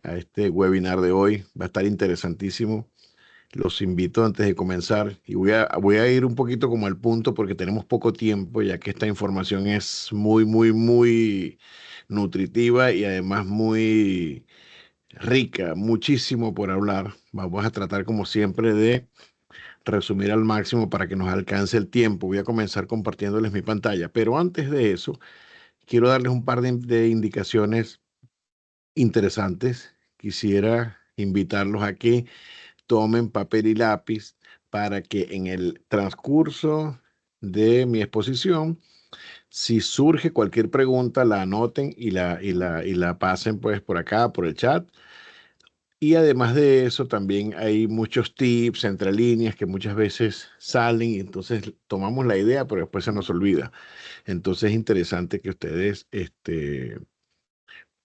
a este webinar de hoy. Va a estar interesantísimo. Los invito antes de comenzar y voy a ir un poquito como al punto porque tenemos poco tiempo, ya que esta información es muy, muy, muy nutritiva y además muy rica, muchísimo por hablar. Vamos a tratar como siempre de resumir al máximo para que nos alcance el tiempo. Voy a comenzar compartiéndoles mi pantalla, pero antes de eso, quiero darles un par de indicaciones interesantes. Quisiera invitarlos a que tomen papel y lápiz para que en el transcurso de mi exposición, si surge cualquier pregunta, la anoten y la pasen pues por acá, por el chat. Y además de eso, también hay muchos tips entre líneas que muchas veces salen y entonces tomamos la idea, pero después se nos olvida. Entonces es interesante que ustedes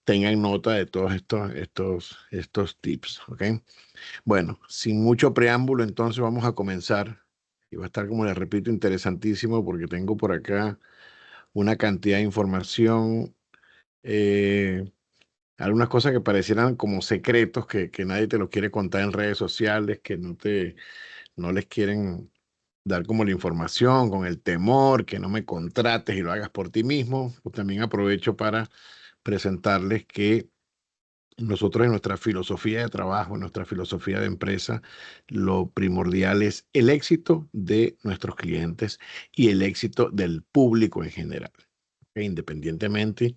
tengan nota de todos estos tips, ¿ok? Bueno, sin mucho preámbulo, entonces vamos a comenzar. Y va a estar, como les repito, interesantísimo porque tengo por acá una cantidad de información, eh, algunas cosas que parecieran como secretos que nadie te los quiere contar en redes sociales, que no les quieren dar como la información con el temor que no me contrates y lo hagas por ti mismo. Pues también aprovecho para presentarles que nosotros en nuestra filosofía de trabajo, en nuestra filosofía de empresa, lo primordial es el éxito de nuestros clientes y el éxito del público en general. E independientemente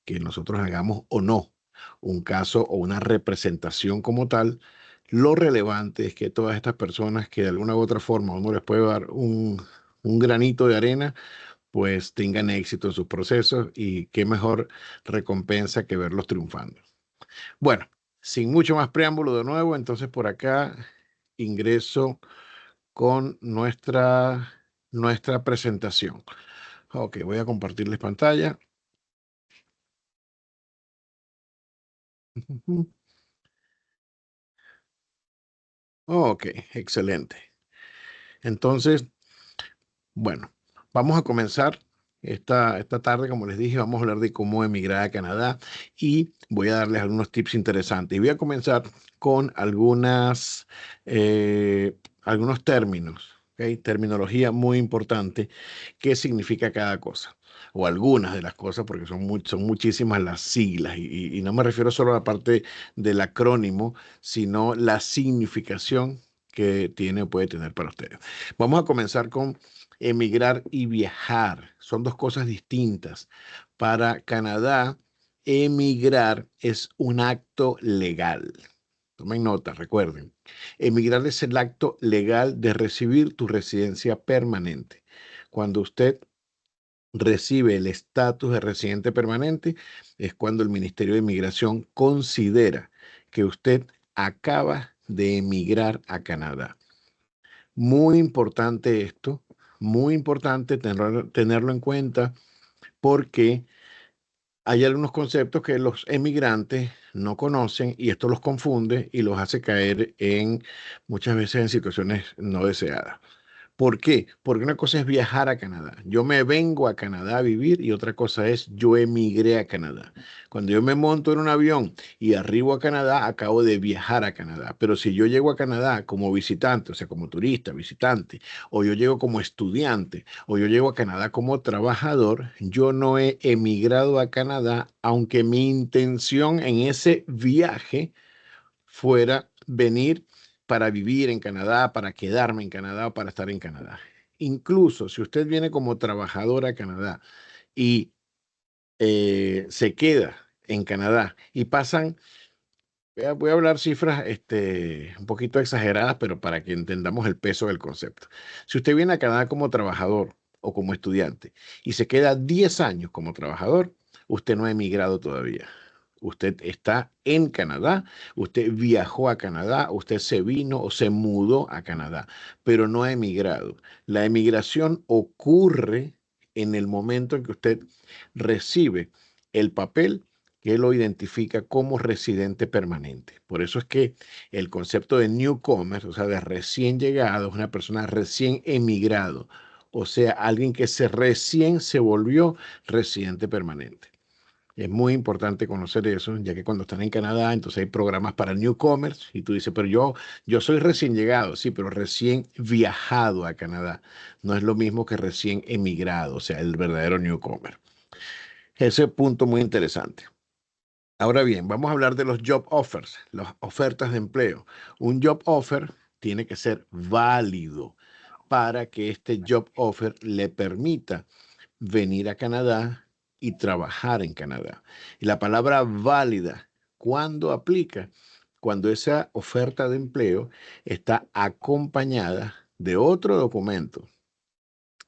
que nosotros hagamos o no un caso o una representación como tal, lo relevante es que todas estas personas que de alguna u otra forma uno les puede dar un granito de arena, pues tengan éxito en sus procesos y qué mejor recompensa que verlos triunfando. Bueno, sin mucho más preámbulo de nuevo, entonces por acá ingreso con nuestra presentación. Ok, voy a compartirles pantalla. Ok, excelente. Entonces, bueno, vamos a comenzar esta tarde, como les dije, vamos a hablar de cómo emigrar a Canadá y voy a darles algunos tips interesantes. Y voy a comenzar con algunos términos, ¿ok? Terminología muy importante, qué significa cada cosa, o algunas de las cosas, porque son muchísimas las siglas, y no me refiero solo a la parte del acrónimo, sino la significación que tiene o puede tener para ustedes. Vamos a comenzar con emigrar y viajar. Son dos cosas distintas. Para Canadá, emigrar es un acto legal. Tomen nota, recuerden. Emigrar es el acto legal de recibir tu residencia permanente. Cuando usted recibe el estatus de residente permanente, es cuando el Ministerio de Inmigración considera que usted acaba de emigrar a Canadá. Muy importante esto, muy importante tenerlo en cuenta porque hay algunos conceptos que los emigrantes no conocen y esto los confunde y los hace caer muchas veces en situaciones no deseadas. ¿Por qué? Porque una cosa es viajar a Canadá. Yo me vengo a Canadá a vivir y otra cosa es yo emigré a Canadá. Cuando yo me monto en un avión y arribo a Canadá, acabo de viajar a Canadá. Pero si yo llego a Canadá como visitante, o sea, como turista, visitante, o yo llego como estudiante, o yo llego a Canadá como trabajador, yo no he emigrado a Canadá, aunque mi intención en ese viaje fuera venir para vivir en Canadá, para quedarme en Canadá o para estar en Canadá. Incluso si usted viene como trabajador a Canadá y se queda en Canadá y pasan, voy a hablar cifras un poquito exageradas, pero para que entendamos el peso del concepto. Si usted viene a Canadá como trabajador o como estudiante y se queda 10 años como trabajador, usted no ha emigrado todavía. Usted está en Canadá, usted viajó a Canadá, usted se vino o se mudó a Canadá, pero no ha emigrado. La emigración ocurre en el momento en que usted recibe el papel que lo identifica como residente permanente. Por eso es que el concepto de newcomer, o sea, de recién llegado, es una persona recién emigrado, o sea, alguien que recién se volvió residente permanente. Es muy importante conocer eso, ya que cuando están en Canadá, entonces hay programas para newcomers y tú dices, pero yo soy recién llegado, sí, pero recién viajado a Canadá. No es lo mismo que recién emigrado, o sea, el verdadero newcomer. Ese punto muy interesante. Ahora bien, vamos a hablar de los job offers, las ofertas de empleo. Un job offer tiene que ser válido para que este job offer le permita venir a Canadá y trabajar en Canadá. Y la palabra válida, ¿cuándo aplica? Cuando esa oferta de empleo está acompañada de otro documento,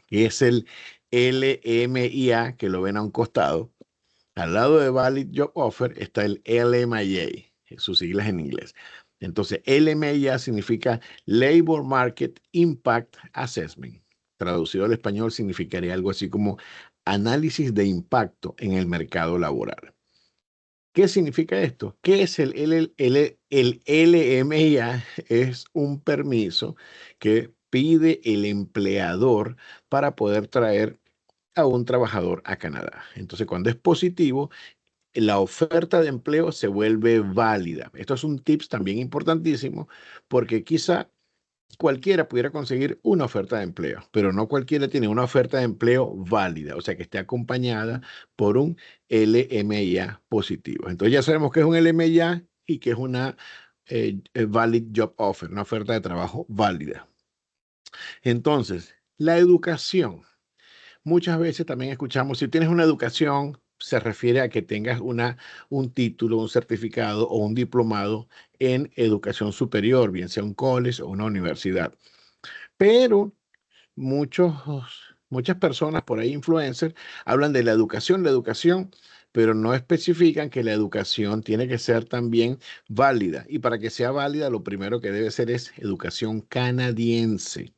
que es el LMIA, que lo ven a un costado. Al lado de Valid Job Offer está el LMIA, sus siglas en inglés. Entonces, LMIA significa Labor Market Impact Assessment. Traducido al español significaría algo así como análisis de impacto en el mercado laboral. ¿Qué significa esto? ¿Qué es el LMIA? Es un permiso que pide el empleador para poder traer a un trabajador a Canadá. Entonces, cuando es positivo, la oferta de empleo se vuelve válida. Esto es un tips también importantísimo porque quizá cualquiera pudiera conseguir una oferta de empleo, pero no cualquiera tiene una oferta de empleo válida, o sea, que esté acompañada por un LMIA positivo. Entonces ya sabemos que es un LMIA y que es una valid job offer, una oferta de trabajo válida. Entonces, la educación. Muchas veces también escuchamos, si tienes una educación, se refiere a que tengas un título, un certificado o un diplomado en educación superior, bien sea un college o una universidad. Pero muchos, muchas personas por ahí, influencers, hablan de la educación, pero no especifican que la educación tiene que ser también válida. Y para que sea válida, lo primero que debe ser es educación canadiense.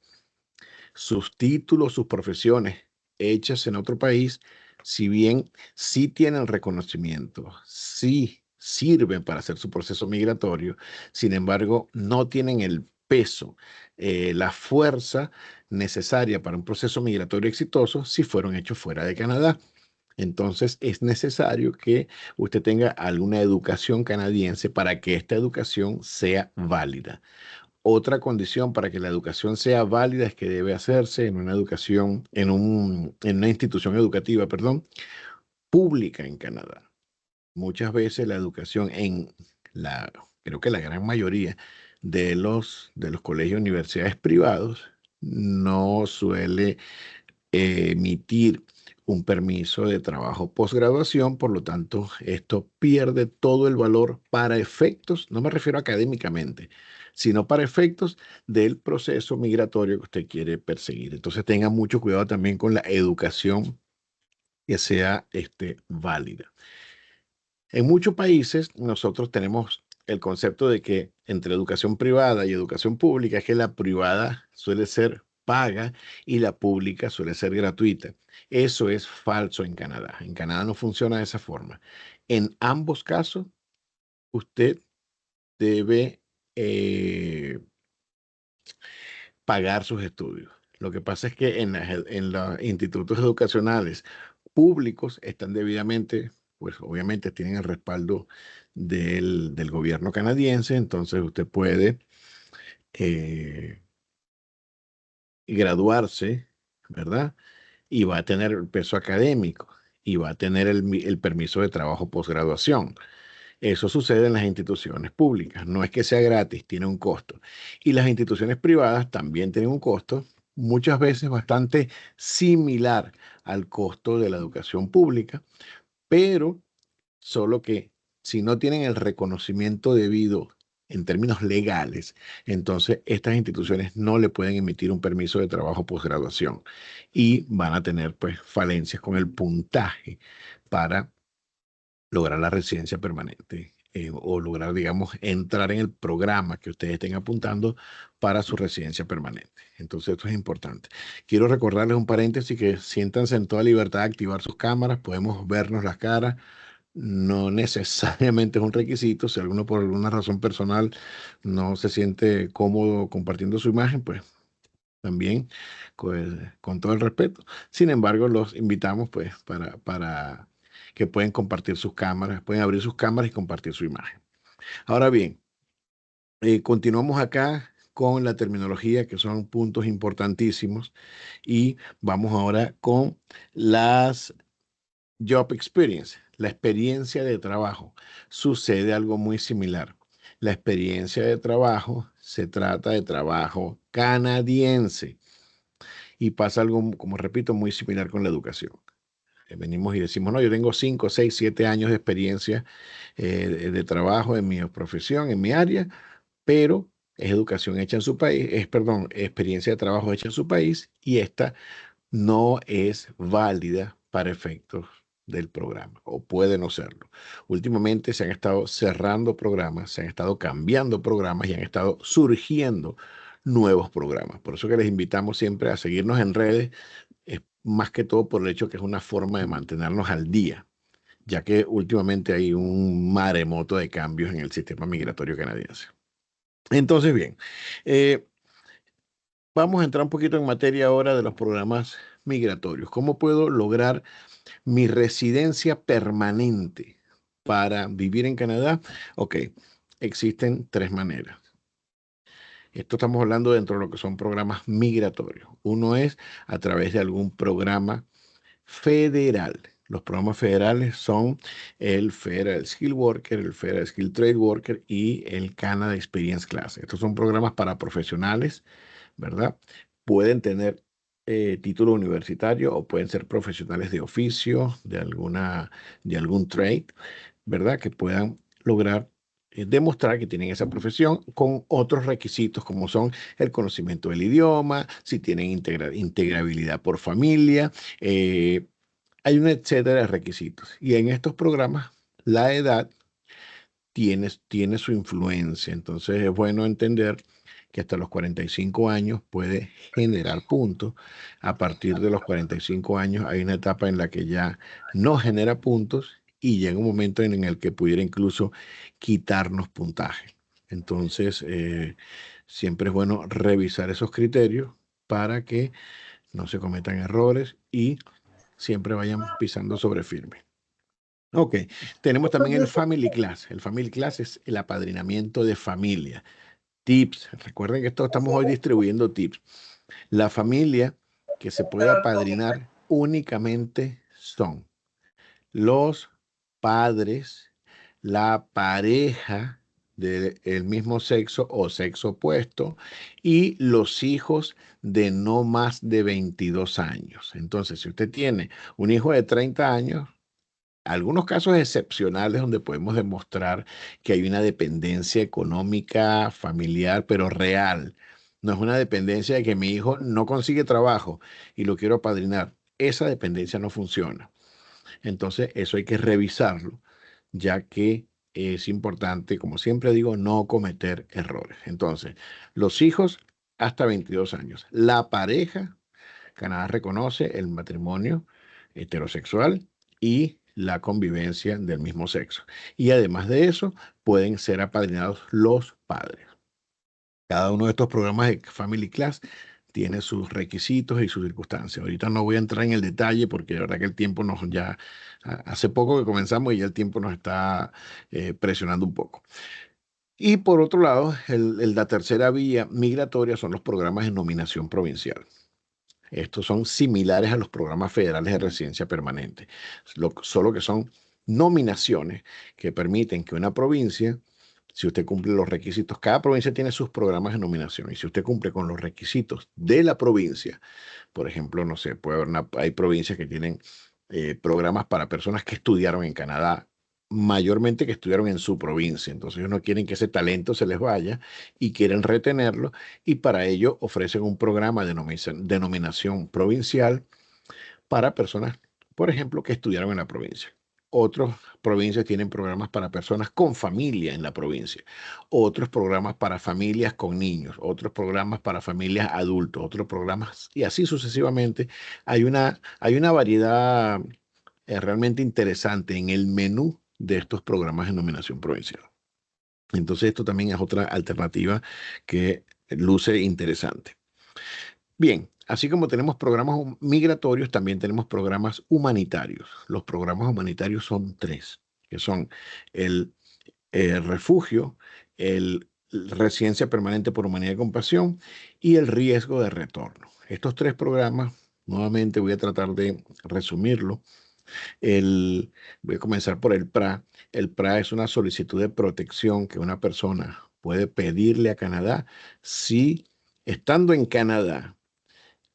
Sus títulos, sus profesiones hechas en otro país, si bien sí tienen reconocimiento, sí sirven para hacer su proceso migratorio, sin embargo, no tienen el peso, la fuerza necesaria para un proceso migratorio exitoso si fueron hechos fuera de Canadá. Entonces es necesario que usted tenga alguna educación canadiense para que esta educación sea válida. Otra condición para que la educación sea válida es que debe hacerse en una educación, en una institución educativa, perdón, pública en Canadá. Muchas veces la educación creo que la gran mayoría de los colegios y universidades privados no suele emitir un permiso de trabajo posgraduación, por lo tanto, esto pierde todo el valor para efectos, no me refiero académicamente, sino para efectos del proceso migratorio que usted quiere perseguir. Entonces, tenga mucho cuidado también con la educación que sea válida. En muchos países nosotros tenemos el concepto de que entre educación privada y educación pública es que la privada suele ser paga y la pública suele ser gratuita. Eso es falso en Canadá. En Canadá no funciona de esa forma. En ambos casos, usted debe pagar sus estudios. Lo que pasa es que en los institutos educacionales públicos están debidamente, pues obviamente tienen el respaldo del gobierno canadiense, entonces usted puede eh, graduarse, ¿verdad? Y va a tener el peso académico y va a tener el permiso de trabajo posgraduación. Eso sucede en las instituciones públicas. No es que sea gratis, tiene un costo. Y las instituciones privadas también tienen un costo, muchas veces bastante similar al costo de la educación pública, pero solo que si no tienen el reconocimiento debido en términos legales, entonces estas instituciones no le pueden emitir un permiso de trabajo posgraduación y van a tener pues falencias con el puntaje para lograr la residencia permanente o lograr, digamos, entrar en el programa que ustedes estén apuntando para su residencia permanente. Entonces, esto es importante. Quiero recordarles un paréntesis que siéntanse en toda libertad de activar sus cámaras, podemos vernos las caras. No necesariamente es un requisito. Si alguno por alguna razón personal no se siente cómodo compartiendo su imagen, pues también con todo el respeto. Sin embargo, los invitamos pues para que pueden compartir sus cámaras, pueden abrir sus cámaras y compartir su imagen. Ahora bien, continuamos acá con la terminología, que son puntos importantísimos, y vamos ahora con las job experience, la experiencia de trabajo. Sucede algo muy similar. La experiencia de trabajo se trata de trabajo canadiense y pasa algo, como repito, muy similar con la educación. Venimos y decimos, no, yo tengo 5, 6, 7 años de experiencia de trabajo en mi profesión, en mi área, pero es educación hecha en su país, perdón, experiencia de trabajo hecha en su país y esta no es válida para efectos del programa o puede no serlo. Últimamente se han estado cerrando programas, se han estado cambiando programas y han estado surgiendo nuevos programas. Por eso que les invitamos siempre a seguirnos en redes, más que todo por el hecho que es una forma de mantenernos al día, ya que últimamente hay un maremoto de cambios en el sistema migratorio canadiense. Entonces, bien, eh, vamos a entrar un poquito en materia ahora de los programas migratorios. ¿Cómo puedo lograr mi residencia permanente para vivir en Canadá? Ok, existen tres maneras. Esto estamos hablando dentro de lo que son programas migratorios. Uno es a través de algún programa federal. Los programas federales son el Federal Skill Worker, el Federal Skill Trade Worker y el Canada Experience Class. Estos son programas para profesionales, ¿verdad? Pueden tener título universitario o pueden ser profesionales de oficio, de algún trade, ¿verdad? Que puedan lograr demostrar que tienen esa profesión con otros requisitos como son el conocimiento del idioma, si tienen integrabilidad por familia, hay una etcétera de requisitos. Y en estos programas la edad tiene su influencia. Entonces es bueno entender que hasta los 45 años puede generar puntos. A partir de los 45 años hay una etapa en la que ya no genera puntos y llega un momento en el que pudiera incluso quitarnos puntaje. Entonces, siempre es bueno revisar esos criterios para que no se cometan errores y siempre vayan pisando sobre firme. Ok, tenemos también el Family Class. El Family Class es el apadrinamiento de familia. Tips. Recuerden que estamos hoy distribuyendo tips. La familia que se puede apadrinar únicamente son los padres, la pareja del mismo sexo o sexo opuesto y los hijos de no más de 22 años. Entonces, si usted tiene un hijo de 30 años, algunos casos excepcionales donde podemos demostrar que hay una dependencia económica, familiar, pero real. No es una dependencia de que mi hijo no consigue trabajo y lo quiero apadrinar. Esa dependencia no funciona. Entonces, eso hay que revisarlo, ya que es importante, como siempre digo, no cometer errores. Entonces, los hijos hasta 22 años. La pareja, Canadá reconoce el matrimonio heterosexual y la convivencia del mismo sexo. Y además de eso, pueden ser apadrinados los padres. Cada uno de estos programas de Family Class tiene sus requisitos y sus circunstancias. Ahorita no voy a entrar en el detalle porque de verdad que el tiempo hace poco que comenzamos y ya el tiempo nos está presionando un poco. Y por otro lado, la tercera vía migratoria son los programas de nominación provincial. Estos son similares a los programas federales de residencia permanente, solo que son nominaciones que permiten que una provincia, si usted cumple los requisitos, cada provincia tiene sus programas de nominación y si usted cumple con los requisitos de la provincia, por ejemplo, no sé, hay provincias que tienen programas para personas que estudiaron en Canadá, mayormente que estudiaron en su provincia. Entonces ellos no quieren que ese talento se les vaya y quieren retenerlo y para ello ofrecen un programa de denominación provincial para personas, por ejemplo, que estudiaron en la provincia. Otras provincias tienen programas para personas con familia en la provincia, otros programas para familias con niños, otros programas para familias adultos, otros programas y así sucesivamente. Hay una variedad realmente interesante en el menú de estos programas de nominación provincial. Entonces esto también es otra alternativa que luce interesante. Bien, Así como tenemos programas migratorios, también tenemos programas humanitarios. Los programas humanitarios son tres, que son el refugio, el residencia permanente por humanidad y compasión y el riesgo de retorno. Estos tres programas, nuevamente voy a tratar de resumirlo. El, Voy a comenzar por el PRA. El PRA es una solicitud de protección que una persona puede pedirle a Canadá si, estando en Canadá,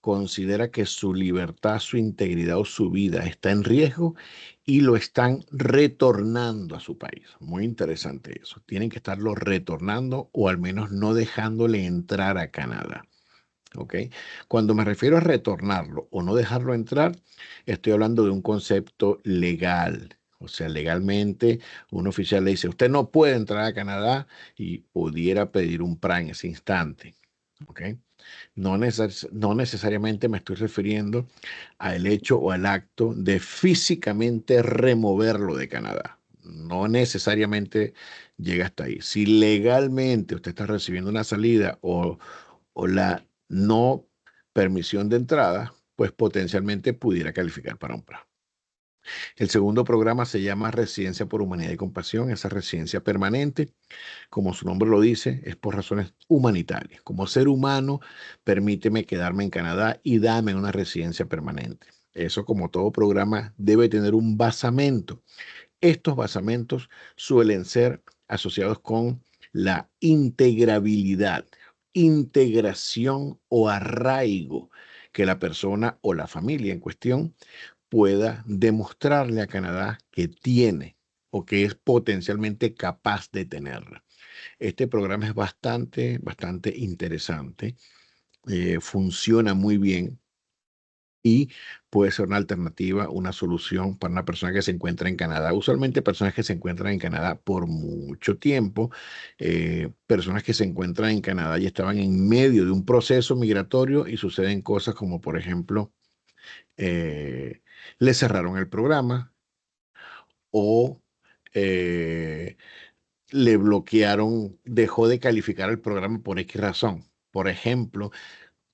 considera que su libertad, su integridad o su vida está en riesgo y lo están retornando a su país. Muy interesante eso. Tienen que estarlo retornando o al menos no dejándole entrar a Canadá. ¿Ok? Cuando me refiero a retornarlo o no dejarlo entrar, estoy hablando de un concepto legal. O sea, legalmente un oficial le dice, usted no puede entrar a Canadá y pudiera pedir un PRA en ese instante. ¿Ok? No necesariamente me estoy refiriendo al hecho o al acto de físicamente removerlo de Canadá. No necesariamente llega hasta ahí. Si legalmente usted está recibiendo una salida o la no permisión de entrada, pues potencialmente pudiera calificar para un PRA. El segundo programa se llama Residencia por Humanidad y Compasión, esa residencia permanente como su nombre lo dice, es por razones humanitarias. Como ser humano, permíteme quedarme en Canadá y dame una residencia permanente. Eso, como todo programa, debe tener un basamento. Estos basamentos suelen ser asociados con la integrabilidad, integración o arraigo que la persona o la familia en cuestión pueda demostrarle a Canadá que tiene o que es potencialmente capaz de tenerla. Este programa es bastante interesante, funciona muy bien y puede ser una alternativa, una solución para una persona que se encuentra en Canadá. Usualmente personas que se encuentran en Canadá por mucho tiempo, personas que se encuentran en Canadá y estaban en medio de un proceso migratorio y suceden cosas como, por ejemplo, eh, le cerraron el programa o eh, le bloquearon, dejó de calificar el programa por X razón. Por ejemplo,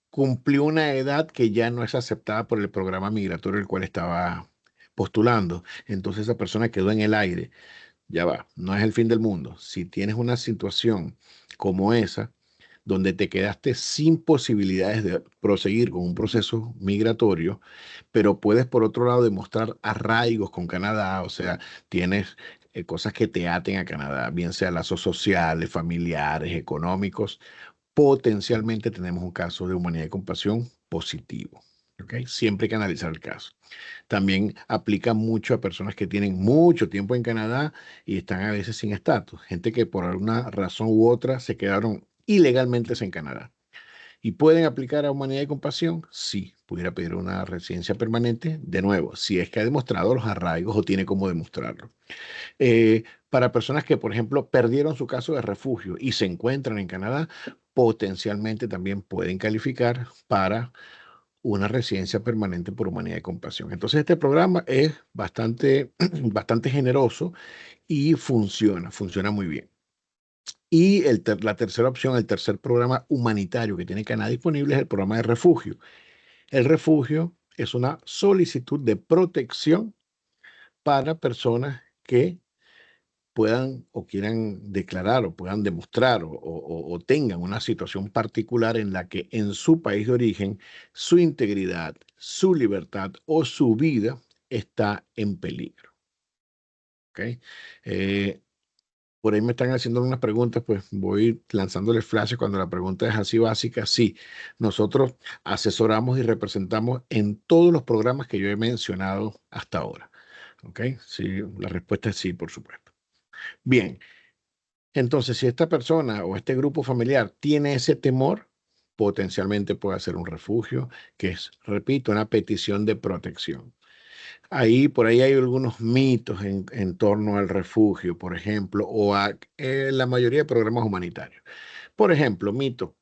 cumplió una edad que ya no es aceptada por el programa migratorio el cual estaba postulando. Entonces esa persona quedó en el aire. Ya va, no es el fin del mundo. Si tienes una situación como esa, donde te quedaste sin posibilidades de proseguir con un proceso migratorio, pero puedes por otro lado demostrar arraigos con Canadá, o sea, tienes cosas que te aten a Canadá, bien sea lazos sociales, familiares, económicos, potencialmente tenemos un caso de humanidad y compasión positivo. ¿Ok? Siempre hay que analizar el caso. También aplica mucho a personas que tienen mucho tiempo en Canadá y están a veces sin estatus. Gente que por alguna razón u otra se quedaron ilegalmente en Canadá. ¿Y pueden aplicar a humanidad y compasión? Sí, pudiera pedir una residencia permanente, de nuevo, si es que ha demostrado los arraigos o tiene cómo demostrarlo. Para personas que, por ejemplo, perdieron su caso de refugio y se encuentran en Canadá, potencialmente también pueden calificar para una residencia permanente por humanidad y compasión. Entonces, este programa es bastante generoso y funciona muy bien. Y la tercera opción, el tercer programa humanitario que tiene Canadá disponible es el programa de refugio. El refugio es una solicitud de protección para personas que puedan o quieran declarar o puedan demostrar o tengan una situación particular en la que en su país de origen su integridad, su libertad o su vida está en peligro. ¿Ok? Eh, por ahí me están haciendo unas preguntas, pues voy lanzándole flashes cuando la pregunta es así básica. Sí, nosotros asesoramos y representamos en todos los programas que yo he mencionado hasta ahora. ¿Ok? Sí, la respuesta es sí, por supuesto. Bien, entonces si esta persona o este grupo familiar tiene ese temor, potencialmente puede hacer un refugio, que es, repito, una petición de protección. Por ahí hay algunos mitos en torno al refugio, por ejemplo, o a la mayoría de programas humanitarios. Por ejemplo, mito,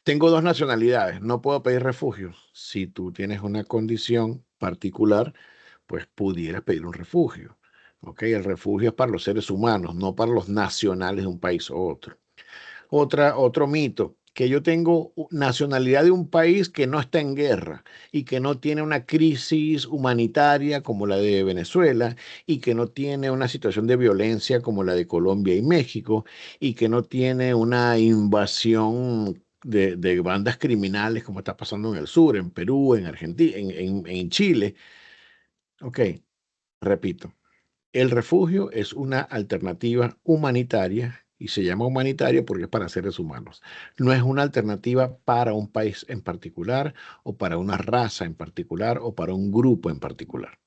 tengo dos nacionalidades, no puedo pedir refugio. Si tú tienes una condición particular, pues pudieras pedir un refugio. ¿Ok? El refugio es para los seres humanos, no para los nacionales de un país u otro. Otro mito, que yo tengo nacionalidad de un país que no está en guerra y que no tiene una crisis humanitaria como la de Venezuela y que no tiene una situación de violencia como la de Colombia y México y que no tiene una invasión de bandas criminales como está pasando en el sur, en Perú, en Argentina, en Chile. Ok, repito. El refugio es una alternativa humanitaria y se llama humanitaria porque es para seres humanos. No es una alternativa para un país en particular o para una raza en particular o para un grupo en particular.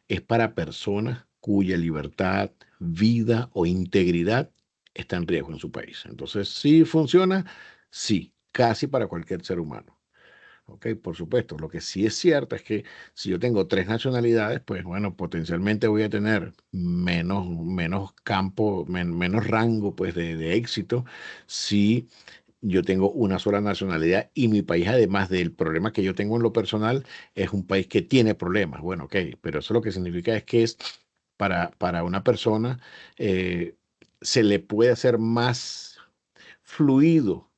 Es para personas cuya libertad, vida o integridad está en riesgo en su país. Entonces, ¿sí funciona? Sí, casi para cualquier ser humano. Ok, por supuesto. Lo que sí es cierto es que si yo tengo tres nacionalidades, pues bueno, potencialmente voy a tener menos campo, menos rango pues de éxito si yo tengo una sola nacionalidad y mi país, además del problema que yo tengo en lo personal, es un país que tiene problemas. Bueno, ok, pero eso lo que significa es que es para una persona se le puede hacer más fluido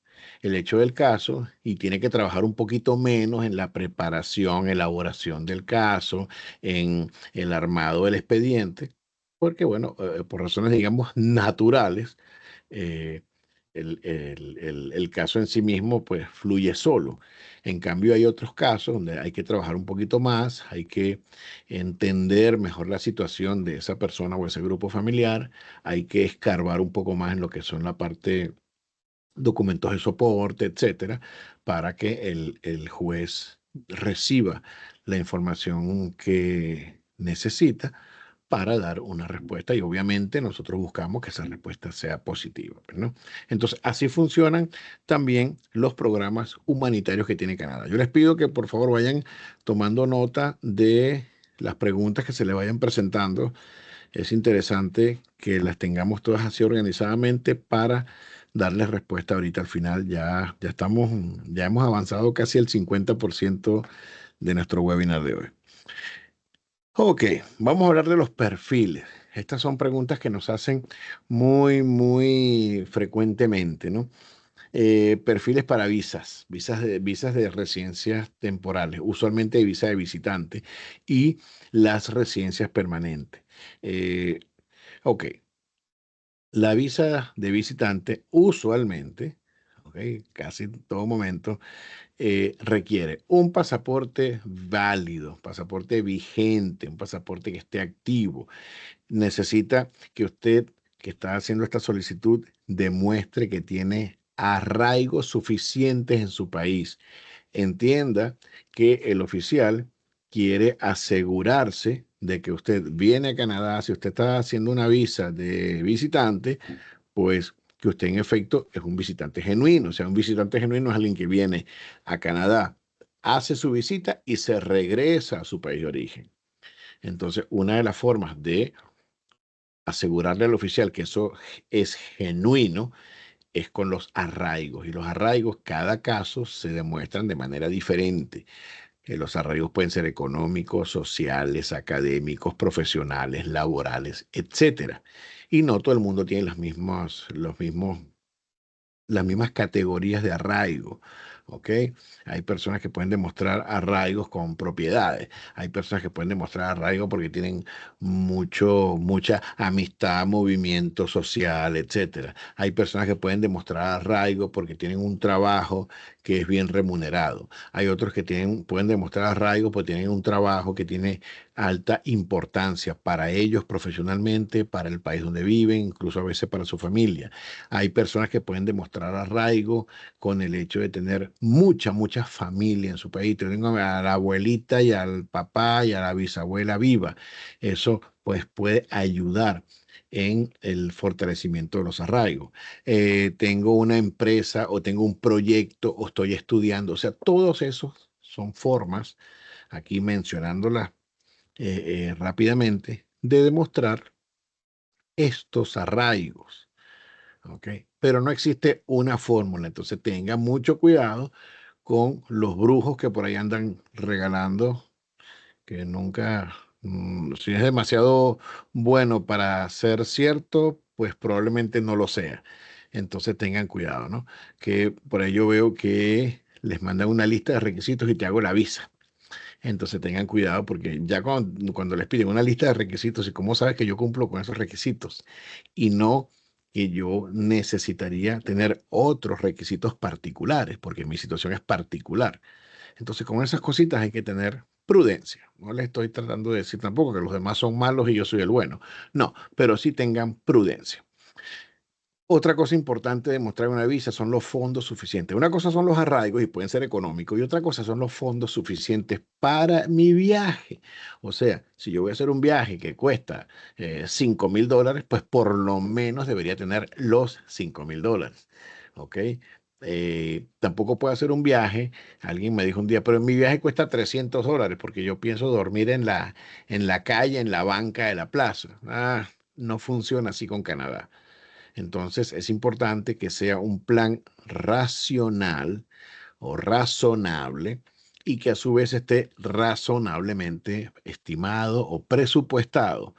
el hecho del caso y tiene que trabajar un poquito menos en la preparación, elaboración del caso, en el armado del expediente, porque, bueno, por razones, digamos, naturales, eh, el caso en sí mismo, pues, fluye solo. En cambio, hay otros casos donde hay que trabajar un poquito más, hay que entender mejor la situación de esa persona o ese grupo familiar, hay que escarbar un poco más en lo que son la parte documentos de soporte, etcétera, para que el juez reciba la información que necesita para dar una respuesta y obviamente nosotros buscamos que esa respuesta sea positiva, pues, ¿no? Entonces, así funcionan también los programas humanitarios que tiene Canadá. Yo les pido que por favor vayan tomando nota de las preguntas que se le vayan presentando. Es interesante que las tengamos todas así organizadamente para darles respuesta ahorita al final. Ya hemos avanzado casi el 50% de nuestro webinar de hoy. Ok, vamos a hablar de los perfiles. Estas son preguntas que nos hacen muy frecuentemente, ¿no? Perfiles para visas de residencias temporales, usualmente visa de visitante y las residencias permanentes. Eh, ok, la visa de visitante usualmente, ok, casi en todo momento, requiere un pasaporte válido, pasaporte vigente, un pasaporte que esté activo. Necesita que usted, que está haciendo esta solicitud, demuestre que tiene arraigos suficientes en su país. Entienda que el oficial quiere asegurarse de que usted viene a Canadá, si usted está haciendo una visa de visitante, pues que usted en efecto es un visitante genuino. O sea, un visitante genuino es alguien que viene a Canadá, hace su visita y se regresa a su país de origen. Entonces, una de las formas de asegurarle al oficial que eso es genuino es con los arraigos. Y los arraigos, cada caso se demuestran de manera diferente. Los arraigos pueden ser económicos, sociales, académicos, profesionales, laborales, etcétera. Y no todo el mundo tiene las mismas categorías de arraigo. ¿Ok? Hay personas que pueden demostrar arraigos con propiedades. Hay personas que pueden demostrar arraigo porque tienen mucha amistad, movimiento social, etcétera. Hay personas que pueden demostrar arraigo porque tienen un trabajo que es bien remunerado. Hay otros que pueden demostrar arraigo porque tienen un trabajo que tiene alta importancia para ellos profesionalmente, para el país donde viven, incluso a veces para su familia. Hay personas que pueden demostrar arraigo con el hecho de tener mucha familia en su país. Tengo a la abuelita y al papá y a la bisabuela viva. Eso pues puede ayudar en el fortalecimiento de los arraigos. Tengo una empresa o tengo un proyecto o estoy estudiando. O sea, todos esos son formas, aquí mencionándolas rápidamente, de demostrar estos arraigos. ¿Ok? Pero no existe una fórmula, entonces tenga mucho cuidado con los brujos que por ahí andan regalando, que nunca, si es demasiado bueno para ser cierto, pues probablemente no lo sea. Entonces tengan cuidado, ¿no? Que por ahí yo veo que les mandan una lista de requisitos y te hago la visa. Entonces tengan cuidado porque ya cuando les piden una lista de requisitos y cómo sabes que yo cumplo con esos requisitos y no que yo necesitaría tener otros requisitos particulares porque mi situación es particular. Entonces con esas cositas hay que tener prudencia. No les estoy tratando de decir tampoco que los demás son malos y yo soy el bueno. No, pero sí tengan prudencia. Otra cosa importante de mostrar una visa son los fondos suficientes. Una cosa son los arraigos y pueden ser económicos y otra cosa son los fondos suficientes para mi viaje. O sea, si yo voy a hacer un viaje que cuesta $5,000, pues por lo menos debería tener los $5,000. ¿Ok? Tampoco puedo hacer un viaje. Alguien me dijo un día, pero mi viaje cuesta $300 porque yo pienso dormir en la calle, en la banca de la plaza. No funciona así con Canadá. Entonces es importante que sea un plan racional o razonable y que a su vez esté razonablemente estimado o presupuestado.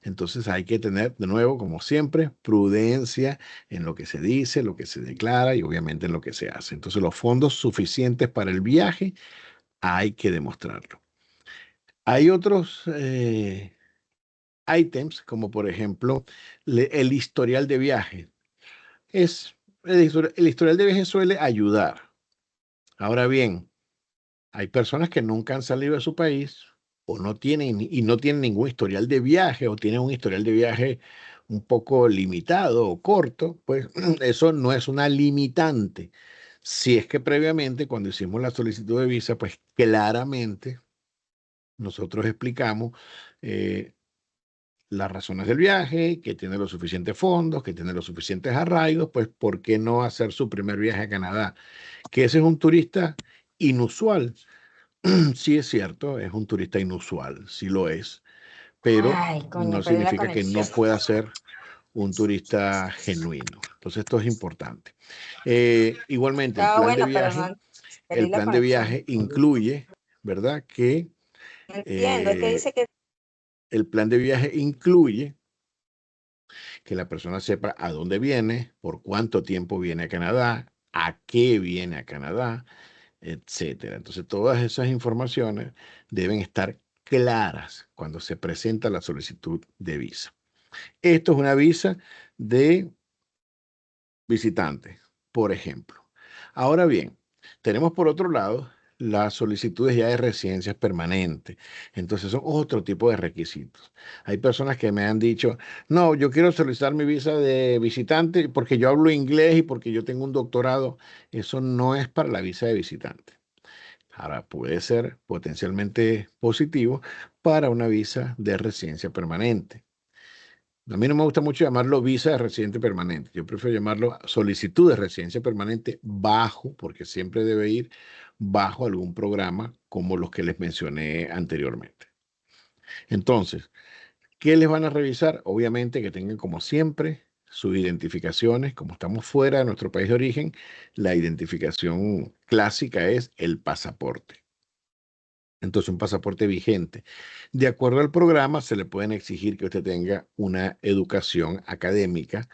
Entonces hay que tener, de nuevo, como siempre, prudencia en lo que se dice, lo que se declara y obviamente en lo que se hace. Entonces los fondos suficientes para el viaje hay que demostrarlo. Hay otros ítems, como por ejemplo el historial de viaje. El historial de viaje suele ayudar. Ahora bien, hay personas que nunca han salido de su país o no tienen y no tienen ningún historial de viaje o tienen un historial de viaje un poco limitado o corto, pues eso no es una limitante. Si es que previamente, cuando hicimos la solicitud de visa, pues claramente nosotros explicamos eh, las razones del viaje, que tiene los suficientes fondos, que tiene los suficientes arraigos, pues ¿por qué no hacer su primer viaje a Canadá? Que ese es un turista inusual. Sí es cierto, es un turista inusual, sí lo es, pero Ay, coño, no perdí la significa que conexión. no pueda ser un turista genuino. Entonces esto es importante. Igualmente, Estaba bueno, pero no perdí el la plan de conexión. viaje incluye, ¿verdad? Que No entiendo, es que eh, dice que el plan de viaje incluye que la persona sepa a dónde viene, por cuánto tiempo viene a Canadá, a qué viene a Canadá, etcétera. Entonces, todas esas informaciones deben estar claras cuando se presenta la solicitud de visa. Esto es una visa de visitante, por ejemplo. Ahora bien, tenemos por otro lado las solicitudes ya de residencias permanentes. Entonces son otro tipo de requisitos. Hay personas que me han dicho, no, yo quiero solicitar mi visa de visitante porque yo hablo inglés y porque yo tengo un doctorado. Eso no es para la visa de visitante. Ahora puede ser potencialmente positivo para una visa de residencia permanente. A mí no me gusta mucho llamarlo visa de residente permanente. Yo prefiero llamarlo solicitud de residencia permanente bajo, porque siempre debe ir bajo algún programa como los que les mencioné anteriormente. Entonces, ¿qué les van a revisar? Obviamente que tengan como siempre sus identificaciones. Como estamos fuera de nuestro país de origen, la identificación clásica es el pasaporte. Entonces, un pasaporte vigente. De acuerdo al programa, se le pueden exigir que usted tenga una educación académica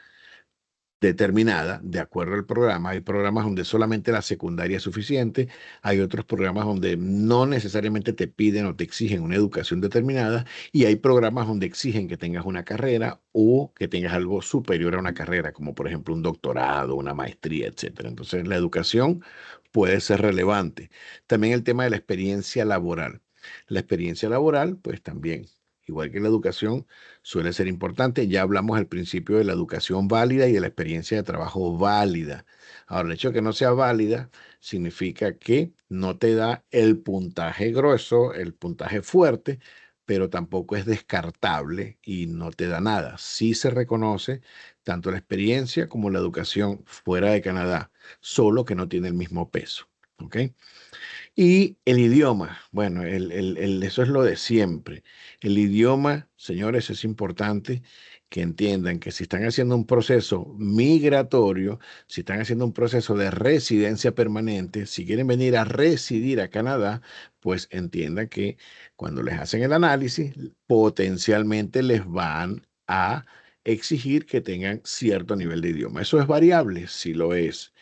determinada de acuerdo al programa. Hay programas donde solamente la secundaria es suficiente, hay otros programas donde no necesariamente te piden o te exigen una educación determinada y hay programas donde exigen que tengas una carrera o que tengas algo superior a una carrera, como por ejemplo un doctorado, una maestría, etcétera. Entonces, la educación puede ser relevante. También el tema de la experiencia laboral. La experiencia laboral, pues también, igual que la educación, suele ser importante. Ya hablamos al principio de la educación válida y de la experiencia de trabajo válida. Ahora, el hecho de que no sea válida significa que no te da el puntaje grueso, el puntaje fuerte, pero tampoco es descartable y no te da nada. Sí se reconoce tanto la experiencia como la educación fuera de Canadá, solo que no tiene el mismo peso. ¿Ok? Y el idioma, bueno, eso es lo de siempre. El idioma, señores, es importante que entiendan que si están haciendo un proceso migratorio, si están haciendo un proceso de residencia permanente, si quieren venir a residir a Canadá, pues entiendan que cuando les hacen el análisis, potencialmente les van a exigir que tengan cierto nivel de idioma. ¿Eso es variable? Sí lo es.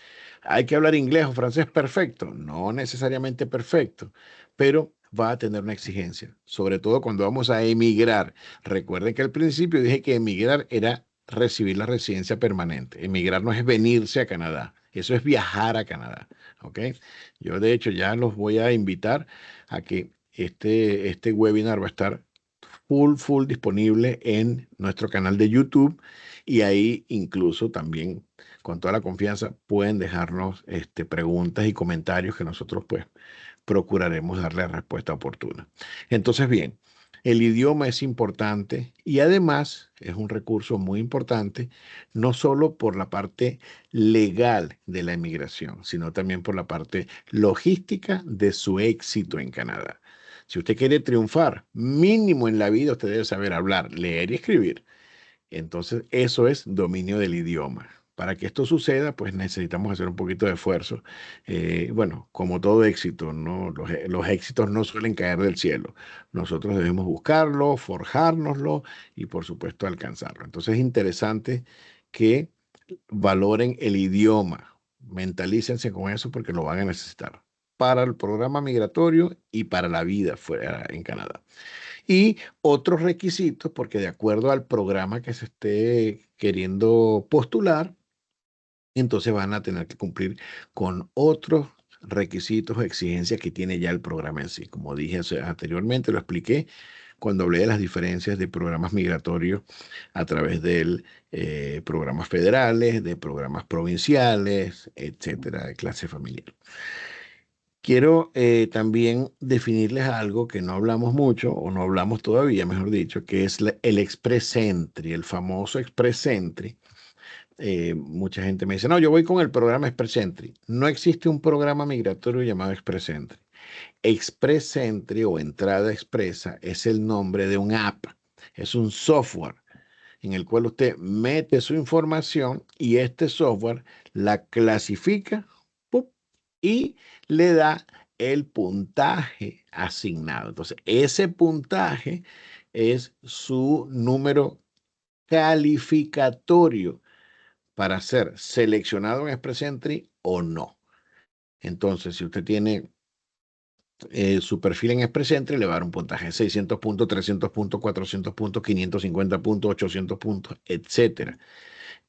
¿Hay que hablar inglés o francés perfecto? No necesariamente perfecto, pero va a tener una exigencia, sobre todo cuando vamos a emigrar. Recuerden que al principio dije que emigrar era recibir la residencia permanente. Emigrar no es venirse a Canadá, eso es viajar a Canadá. ¿Ok? Yo de hecho ya los voy a invitar a que este webinar va a estar full disponible en nuestro canal de YouTube y ahí incluso también con toda la confianza pueden dejarnos preguntas y comentarios que nosotros pues procuraremos darle respuesta oportuna. Entonces, bien, el idioma es importante y además es un recurso muy importante, no solo por la parte legal de la inmigración, sino también por la parte logística de su éxito en Canadá. Si usted quiere triunfar, mínimo en la vida, usted debe saber hablar, leer y escribir. Entonces, eso es dominio del idioma. Para que esto suceda, pues necesitamos hacer un poquito de esfuerzo. Bueno, como todo éxito, ¿no? Los éxitos no suelen caer del cielo. Nosotros debemos buscarlo, forjárnoslo y, por supuesto, alcanzarlo. Entonces, es interesante que valoren el idioma. Mentalícense con eso porque lo van a necesitar para el programa migratorio y para la vida fuera en Canadá. Y otros requisitos, porque de acuerdo al programa que se esté queriendo postular, entonces van a tener que cumplir con otros requisitos o exigencias que tiene ya el programa en sí. Como dije anteriormente, lo expliqué cuando hablé de las diferencias de programas migratorios a través de programas federales, de programas provinciales, etcétera, de clase familiar. Quiero también definirles algo que no hablamos mucho, o no hablamos todavía, mejor dicho, que es el Express Entry, el famoso Express Entry. Mucha gente me dice, no, yo voy con el programa Express Entry. No existe un programa migratorio llamado Express Entry. Express Entry o entrada expresa es el nombre de un app, es un software en el cual usted mete su información y este software la clasifica ¡pup! Y le da el puntaje asignado. Entonces, ese puntaje es su número calificatorio para ser seleccionado en Express Entry o no. Entonces, si usted tiene su perfil en Express Entry, le va a dar un puntaje de 600 puntos, 300 puntos, 400 puntos, 550 puntos, 800 puntos, etcétera.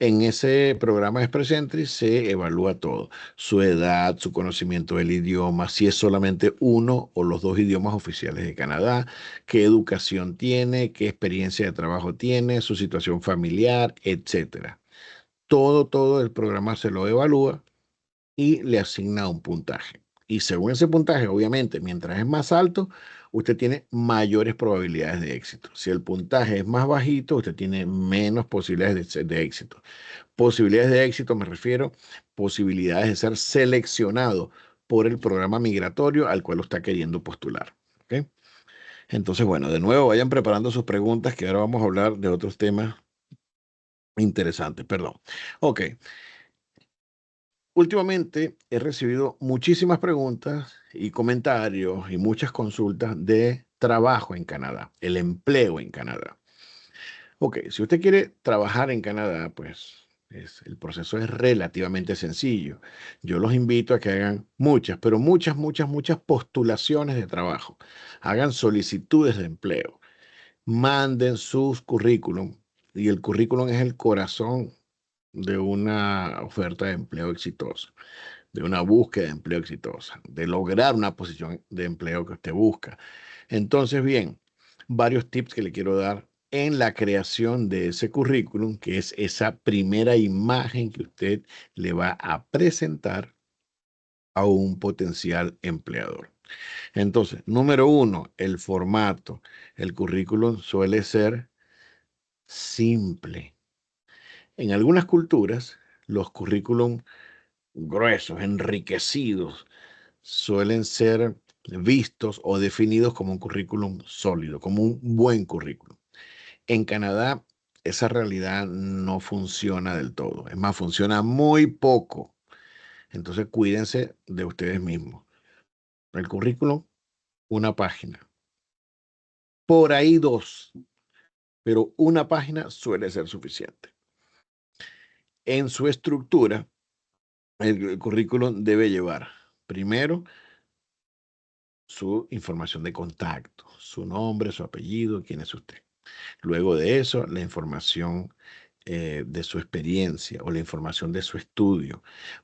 En ese programa de Express Entry se evalúa todo, su edad, su conocimiento del idioma, si es solamente uno o los dos idiomas oficiales de Canadá, qué educación tiene, qué experiencia de trabajo tiene, su situación familiar, etcétera. Todo el programa se lo evalúa y le asigna un puntaje. Y según ese puntaje, obviamente, mientras es más alto, usted tiene mayores probabilidades de éxito. Si el puntaje es más bajito, usted tiene menos posibilidades de éxito. Posibilidades de éxito me refiero, posibilidades de ser seleccionado por el programa migratorio al cual está queriendo postular. ¿Ok? Entonces, bueno, de nuevo vayan preparando sus preguntas que ahora vamos a hablar de otros temas interesantes. Perdón. Ok. Últimamente he recibido muchísimas preguntas y comentarios y muchas consultas de trabajo en Canadá, el empleo en Canadá. Ok, si usted quiere trabajar en Canadá, pues el proceso es relativamente sencillo. Yo los invito a que hagan muchas, pero muchas postulaciones de trabajo. Hagan solicitudes de empleo. Manden sus currículum. Y el currículum es el corazón de una oferta de empleo exitosa, de una búsqueda de empleo exitosa, de lograr una posición de empleo que usted busca. Entonces, bien, varios tips que le quiero dar en la creación de ese currículum, que es esa primera imagen que usted le va a presentar a un potencial empleador. Entonces, número uno, el formato. El currículum suele ser simple. En algunas culturas, los currículum gruesos, enriquecidos, suelen ser vistos o definidos como un currículum sólido, como un buen currículum. En Canadá, esa realidad no funciona del todo. Es más, funciona muy poco. Entonces, cuídense de ustedes mismos. El currículum, una página. Por ahí dos. pero una página suele ser suficiente. En su estructura, el currículum debe llevar primero su información de contacto, su nombre, su apellido, quién es usted. Luego de eso, la información de su experiencia o la información de su estudio.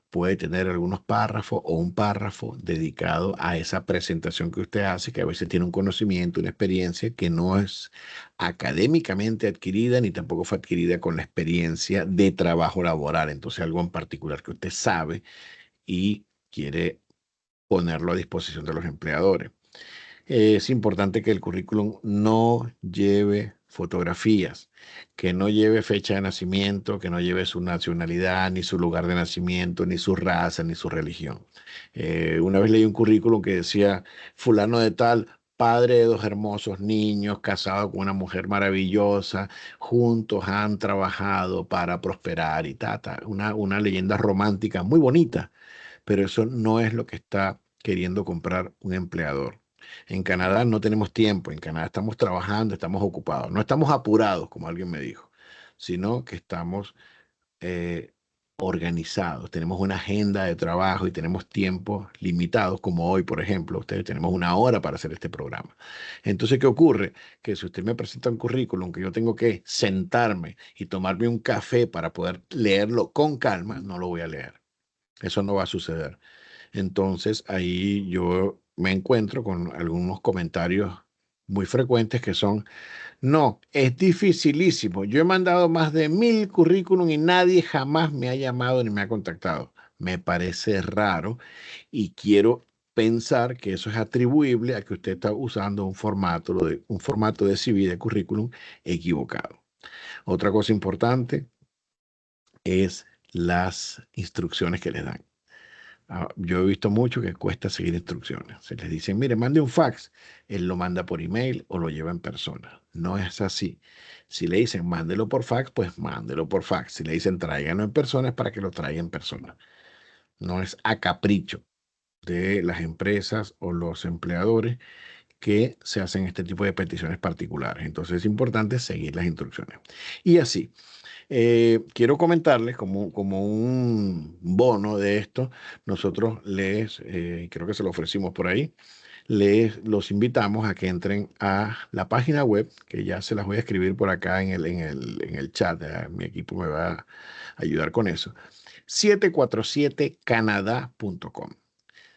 Puede tener algunos párrafos o un párrafo dedicado a esa presentación que usted hace, que a veces tiene un conocimiento, una experiencia que no es académicamente adquirida ni tampoco fue adquirida con la experiencia de trabajo laboral. Entonces, algo en particular que usted sabe y quiere ponerlo a disposición de los empleadores. Es importante que el currículum no lleve fotografías, que no lleve fecha de nacimiento, que no lleve su nacionalidad, ni su lugar de nacimiento, ni su raza, ni su religión. Una vez leí un currículum que decía, fulano de tal, padre de 2 hermosos niños, casado con una mujer maravillosa, juntos han trabajado para prosperar y tata. Una leyenda romántica muy bonita, pero eso no es lo que está queriendo comprar un empleador. En Canadá no tenemos tiempo, en Canadá estamos trabajando, estamos ocupados, no estamos apurados, como alguien me dijo, sino que estamos eh, organizados, tenemos una agenda de trabajo y tenemos tiempos limitados, como hoy, por ejemplo, ustedes tenemos 1 hora para hacer este programa. Entonces, ¿qué ocurre? Que si usted me presenta un currículum que yo tengo que sentarme y tomarme un café para poder leerlo con calma, no lo voy a leer. Eso no va a suceder. Entonces ahí yo me encuentro con algunos comentarios muy frecuentes que son, no, es dificilísimo. Yo he mandado más de 1000 currículum y nadie jamás me ha llamado ni me ha contactado. Me parece raro y quiero pensar que eso es atribuible a que usted está usando un formato de CV de currículum equivocado. Otra cosa importante es las instrucciones que les dan. Yo he visto mucho que cuesta seguir instrucciones. Se les dice, mire, mande un fax. Él lo manda por email o lo lleva en persona. No es así. Si le dicen, mándelo por fax, pues mándelo por fax. Si le dicen, tráiganlo en persona, es para que lo traiga en persona. No es a capricho de las empresas o los empleadores que se hacen este tipo de peticiones particulares. Entonces es importante seguir las instrucciones. Y así. Quiero comentarles como un bono de esto, nosotros creo que se lo ofrecimos por ahí, los invitamos a que entren a la página web, que ya se las voy a escribir por acá en el chat, mi equipo me va a ayudar con eso, 747canadá.com.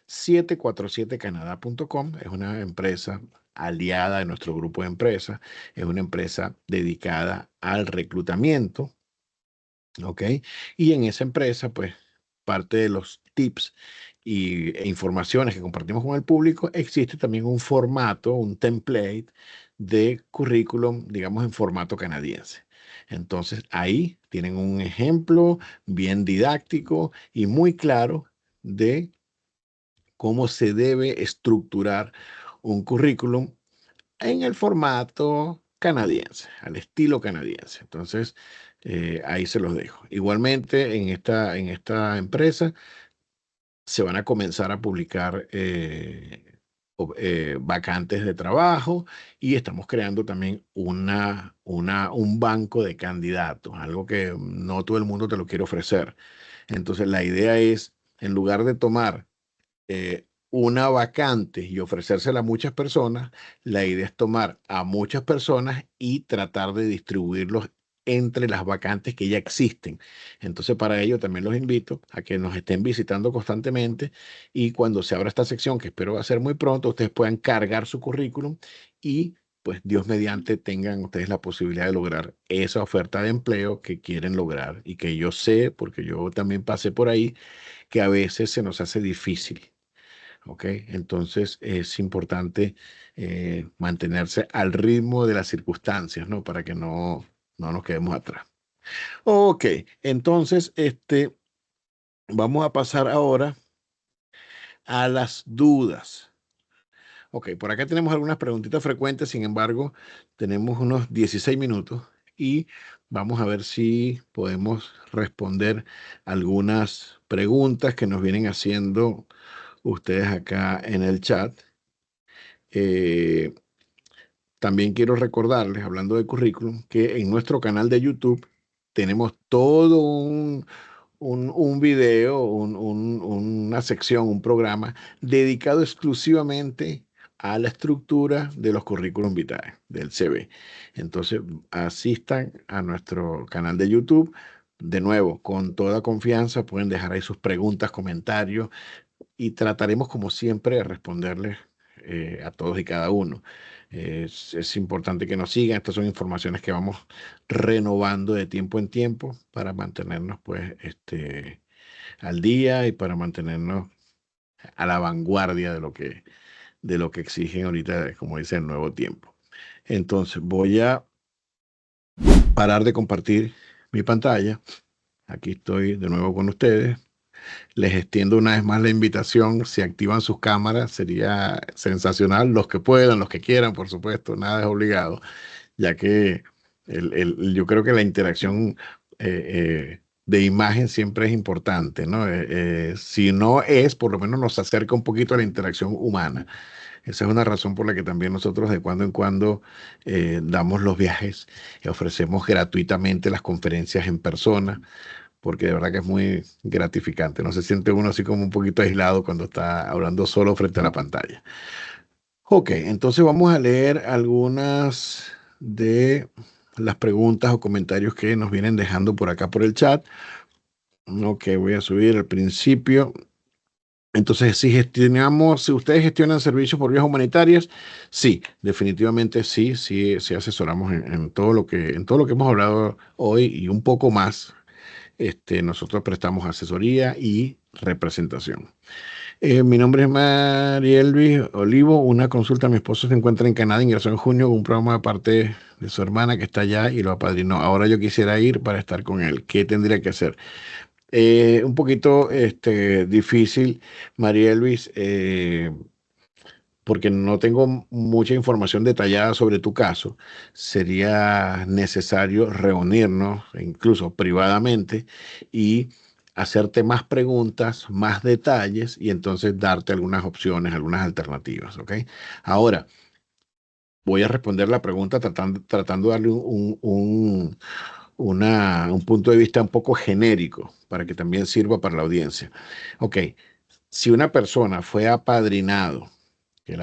747canadá.com es una empresa aliada de nuestro grupo de empresas, es una empresa dedicada al reclutamiento. ¿Ok? Y en esa empresa, pues, parte de los tips e informaciones que compartimos con el público, existe también un formato, un template de currículum, digamos, en formato canadiense. Entonces, ahí tienen un ejemplo bien didáctico y muy claro de cómo se debe estructurar un currículum en el formato canadiense, al estilo canadiense. Entonces, ahí se los dejo. Igualmente, en esta empresa se van a comenzar a publicar vacantes de trabajo y estamos creando también un banco de candidatos, algo que no todo el mundo te lo quiere ofrecer. Entonces, la idea es, en lugar de tomar una vacante y ofrecérsela a muchas personas, la idea es tomar a muchas personas y tratar de distribuirlos entre las vacantes que ya existen. Entonces, para ello también los invito a que nos estén visitando constantemente y cuando se abra esta sección, que espero va a ser muy pronto, ustedes puedan cargar su currículum y pues Dios mediante tengan ustedes la posibilidad de lograr esa oferta de empleo que quieren lograr y que yo sé, porque yo también pasé por ahí, que a veces se nos hace difícil. ¿Ok? Entonces es importante mantenerse al ritmo de las circunstancias, ¿no? Para que no nos quedemos atrás. Ok, entonces vamos a pasar ahora a las dudas. Ok, por acá tenemos algunas preguntitas frecuentes, sin embargo, tenemos unos 16 minutos y vamos a ver si podemos responder algunas preguntas que nos vienen haciendo ustedes acá en el chat. Eh, también quiero recordarles, hablando de currículum, que en nuestro canal de YouTube tenemos todo un video, una sección, un programa dedicado exclusivamente a la estructura de los currículum vitae del CV. Entonces, asistan a nuestro canal de YouTube. De nuevo, con toda confianza, pueden dejar ahí sus preguntas, comentarios y trataremos, como siempre, de responderles a todos y cada uno. Es importante que nos sigan. Estas son informaciones que vamos renovando de tiempo en tiempo para mantenernos, pues, al día y para mantenernos a la vanguardia de lo que exigen ahorita, como dice, el nuevo tiempo. Entonces, voy a parar de compartir mi pantalla. Aquí estoy de nuevo con ustedes. Les extiendo una vez más la invitación. Si activan sus cámaras, sería sensacional. Los que puedan, los que quieran, por supuesto, nada es obligado, ya que yo creo que la interacción de imagen siempre es importante, ¿no? Si no es, por lo menos nos acerca un poquito a la interacción humana. Esa es una razón por la que también nosotros de cuando en cuando damos los viajes y ofrecemos gratuitamente las conferencias en persona, porque de verdad que es muy gratificante. No se siente uno así como un poquito aislado cuando está hablando solo frente a la pantalla. Ok, entonces vamos a leer algunas de las preguntas o comentarios que nos vienen dejando por acá por el chat. Ok, voy a subir al principio. Entonces, si ustedes gestionan servicios por vías humanitarias, sí, definitivamente sí, sí asesoramos en todo lo que hemos hablado hoy y un poco más. Nosotros prestamos asesoría y representación. Mi nombre es Marielvis Olivo. Una consulta. Mi esposo se encuentra en Canadá, ingresó en junio con un programa de parte de su hermana que está allá y lo apadrinó. Ahora yo quisiera ir para estar con él. ¿Qué tendría que hacer? Un poquito difícil, Marielvis, porque no tengo mucha información detallada sobre tu caso. Sería necesario reunirnos, incluso privadamente, y hacerte más preguntas, más detalles, y entonces darte algunas opciones, algunas alternativas, ¿ok? Ahora, voy a responder la pregunta tratando de darle un punto de vista un poco genérico para que también sirva para la audiencia. Ok, si una persona fue apadrinado, que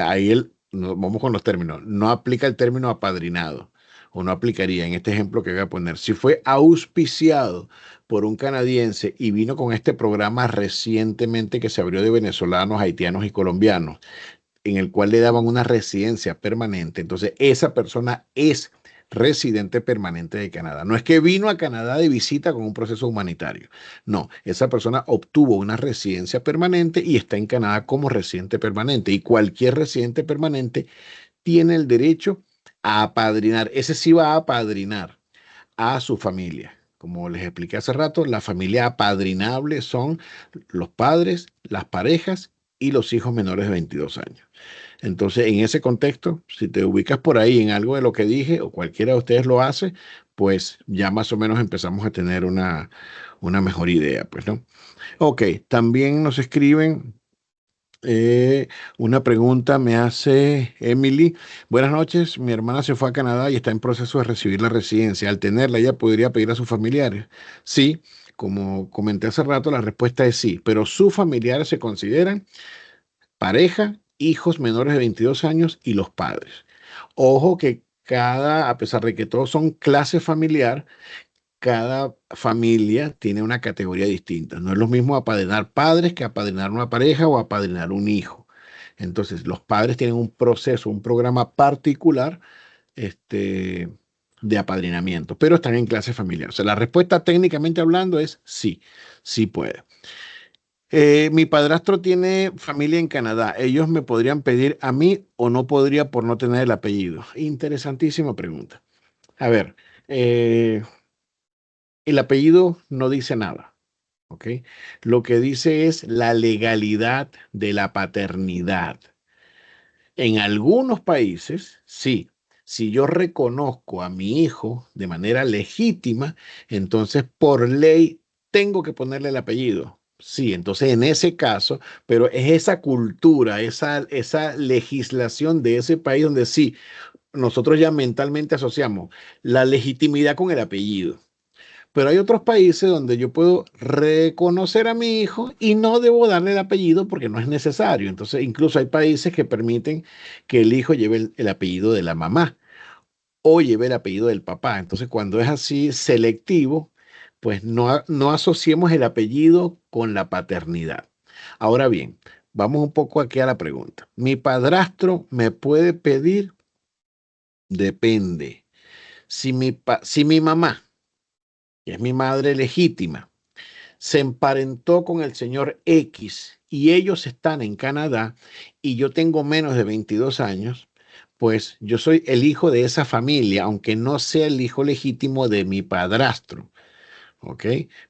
ahí vamos con los términos, no aplica el término apadrinado, o no aplicaría en este ejemplo que voy a poner. Si fue auspiciado por un canadiense y vino con este programa recientemente que se abrió de venezolanos, haitianos y colombianos, en el cual le daban una residencia permanente, entonces esa persona es residente permanente de Canadá. No es que vino a Canadá de visita con un proceso humanitario. No, esa persona obtuvo una residencia permanente y está en Canadá como residente permanente. Y cualquier residente permanente tiene el derecho a apadrinar. Ese sí va a apadrinar a su familia. Como les expliqué hace rato, la familia apadrinable son los padres, las parejas y los hijos menores de 22 años. Entonces, en ese contexto, si te ubicas por ahí en algo de lo que dije o cualquiera de ustedes lo hace, pues ya más o menos empezamos a tener una mejor idea, pues, ¿no? Ok, también nos escriben una pregunta, me hace Emily. Buenas noches, mi hermana se fue a Canadá y está en proceso de recibir la residencia. Al tenerla, ella podría pedir a sus familiares. Sí, como comenté hace rato, la respuesta es sí, pero sus familiares se consideran pareja, hijos menores de 22 años y los padres. Ojo que a pesar de que todos son clase familiar, cada familia tiene una categoría distinta. No es lo mismo apadrinar padres que apadrinar una pareja o apadrinar un hijo. Entonces, los padres tienen un proceso, un programa particular, este, de apadrinamiento, pero están en clase familiar. O sea, la respuesta técnicamente hablando es sí, sí puede. Mi padrastro tiene familia en Canadá. ¿Ellos me podrían pedir a mí o no podría por no tener el apellido? Interesantísima pregunta. A ver, el apellido no dice nada, ¿ok? Lo que dice es la legalidad de la paternidad. En algunos países, sí. Si yo reconozco a mi hijo de manera legítima, entonces por ley tengo que ponerle el apellido. Sí, entonces en ese caso, pero es esa cultura, esa legislación de ese país donde sí, nosotros ya mentalmente asociamos la legitimidad con el apellido. Pero hay otros países donde yo puedo reconocer a mi hijo y no debo darle el apellido porque no es necesario. Entonces, incluso hay países que permiten que el hijo lleve el apellido de la mamá o lleve el apellido del papá. Entonces, cuando es así selectivo, pues no asociemos el apellido con la paternidad. Ahora bien, vamos un poco aquí a la pregunta. ¿Mi padrastro me puede pedir? Depende. Si mi mamá, que es mi madre legítima, se emparentó con el señor X y ellos están en Canadá y yo tengo menos de 22 años, pues yo soy el hijo de esa familia, aunque no sea el hijo legítimo de mi padrastro, ¿ok?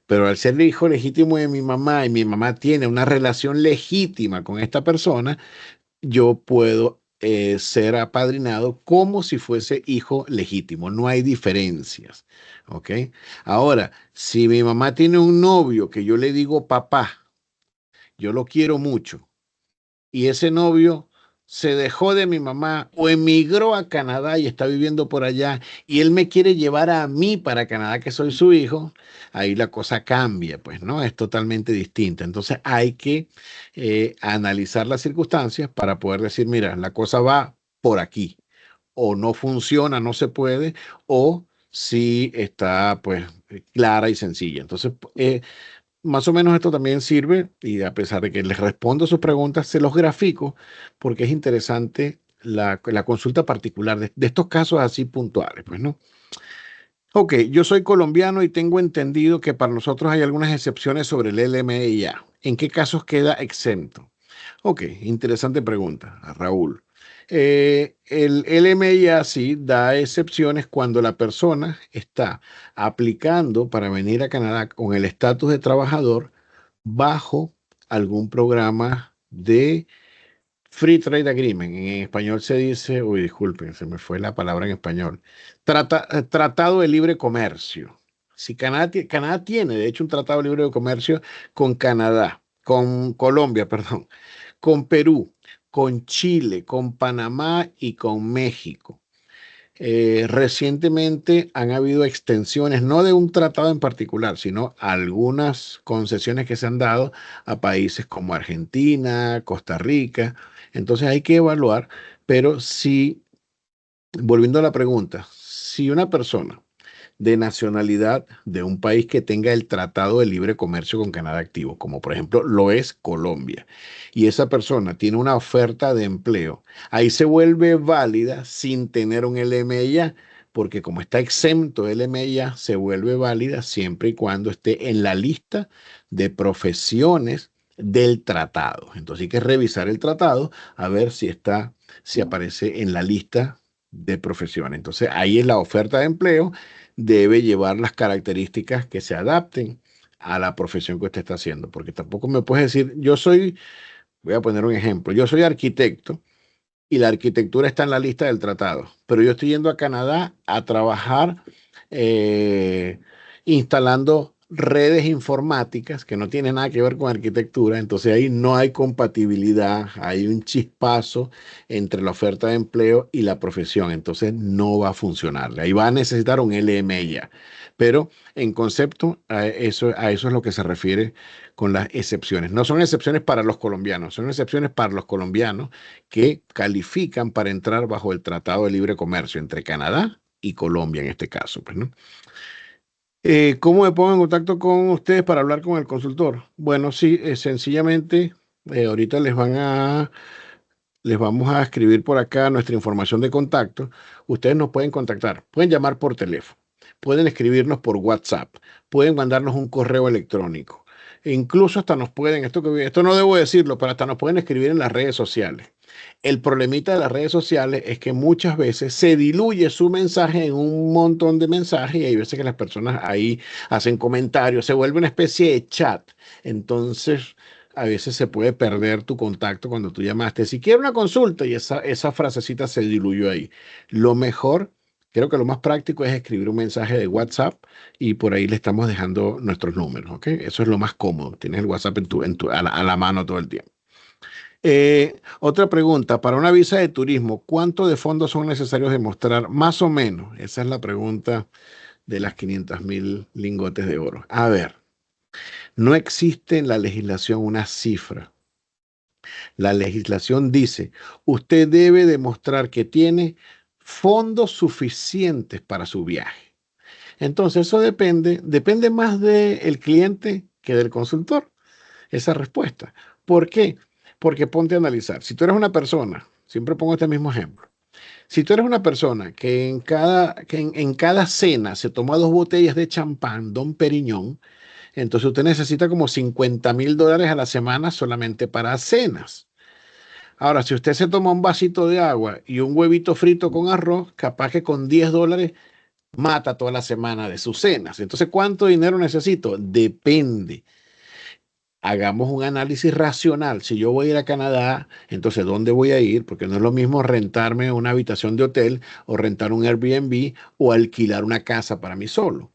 Pero al ser el hijo legítimo de mi mamá y mi mamá tiene una relación legítima con esta persona, yo puedo ser apadrinado como si fuese hijo legítimo. No hay diferencias. ¿Ok? Ahora, si mi mamá tiene un novio que yo le digo papá, yo lo quiero mucho, y ese novio se dejó de mi mamá o emigró a Canadá y está viviendo por allá y él me quiere llevar a mí para Canadá, que soy su hijo, ahí la cosa cambia, pues, ¿no? Es totalmente distinta. Entonces hay que analizar las circunstancias para poder decir, mira, la cosa va por aquí, o no funciona, no se puede, o si está, pues, clara y sencilla. Entonces, más o menos esto también sirve, y a pesar de que les respondo sus preguntas, se los grafico porque es interesante la consulta particular de estos casos así puntuales, pues, ¿no? Ok, yo soy colombiano y tengo entendido que para nosotros hay algunas excepciones sobre el LMIA. ¿En qué casos queda exento? Ok, interesante pregunta, Raúl. El LMIA sí da excepciones cuando la persona está aplicando para venir a Canadá con el estatus de trabajador bajo algún programa de Free Trade Agreement. En español se dice, uy, disculpen, se me fue la palabra en español. Tratado de libre comercio. Si Canadá tiene, de hecho, un tratado de libre comercio con Canadá, con Colombia, perdón, con Perú, con Chile, con Panamá y con México. Recientemente han habido extensiones, no de un tratado en particular, sino algunas concesiones que se han dado a países como Argentina, Costa Rica. Entonces hay que evaluar, pero si, volviendo a la pregunta, si una persona de nacionalidad de un país que tenga el Tratado de Libre Comercio con Canadá activo, como por ejemplo lo es Colombia, y esa persona tiene una oferta de empleo, ahí se vuelve válida sin tener un LMIA, porque como está exento el LMIA, se vuelve válida siempre y cuando esté en la lista de profesiones del tratado. Entonces hay que revisar el tratado a ver si aparece en la lista de profesiones. Entonces ahí es la oferta de empleo debe llevar las características que se adapten a la profesión que usted está haciendo, porque tampoco me puedes decir, voy a poner un ejemplo, yo soy arquitecto y la arquitectura está en la lista del tratado, pero yo estoy yendo a Canadá a trabajar eh, instalando redes informáticas que no tienen nada que ver con arquitectura, entonces ahí no hay compatibilidad, hay un chispazo entre la oferta de empleo y la profesión, entonces no va a funcionar, ahí va a necesitar un LMIA, pero en concepto a eso es lo que se refiere con las excepciones. No son excepciones para los colombianos, son excepciones para los colombianos que califican para entrar bajo el Tratado de Libre Comercio entre Canadá y Colombia en este caso, pues, ¿no? ¿Cómo me pongo en contacto con ustedes para hablar con el consultor? Bueno, sí, sencillamente ahorita les vamos a escribir por acá nuestra información de contacto. Ustedes nos pueden contactar, pueden llamar por teléfono, pueden escribirnos por WhatsApp, pueden mandarnos un correo electrónico. E incluso hasta nos pueden, esto no debo decirlo, pero hasta nos pueden escribir en las redes sociales. El problemita de las redes sociales es que muchas veces se diluye su mensaje en un montón de mensajes y hay veces que las personas ahí hacen comentarios, se vuelve una especie de chat. Entonces, a veces se puede perder tu contacto cuando tú llamaste. Si quiero una consulta y esa frasecita se diluyó ahí. Lo mejor Creo que lo más práctico es escribir un mensaje de WhatsApp y por ahí le estamos dejando nuestros números, ¿ok? Eso es lo más cómodo. Tienes el WhatsApp a la mano todo el tiempo. Otra pregunta, para una visa de turismo, ¿cuánto de fondos son necesarios demostrar más o menos? Esa es la pregunta de las 500.000 lingotes de oro. A ver, no existe en la legislación una cifra. La legislación dice, usted debe demostrar que tiene fondos suficientes para su viaje. Entonces, eso depende más del cliente que del consultor, esa respuesta. ¿Por qué? Porque ponte a analizar. Si tú eres una persona, siempre pongo este mismo ejemplo. Si tú eres una persona que en cada cena se toma 2 botellas de champán, Don Periñón, entonces usted necesita como $50.000 a la semana solamente para cenas. Ahora, si usted se toma un vasito de agua y un huevito frito con arroz, capaz que con $10 mata toda la semana de sus cenas. Entonces, ¿cuánto dinero necesito? Depende. Hagamos un análisis racional. Si yo voy a ir a Canadá, entonces ¿dónde voy a ir? Porque no es lo mismo rentarme una habitación de hotel o rentar un Airbnb o alquilar una casa para mí solo.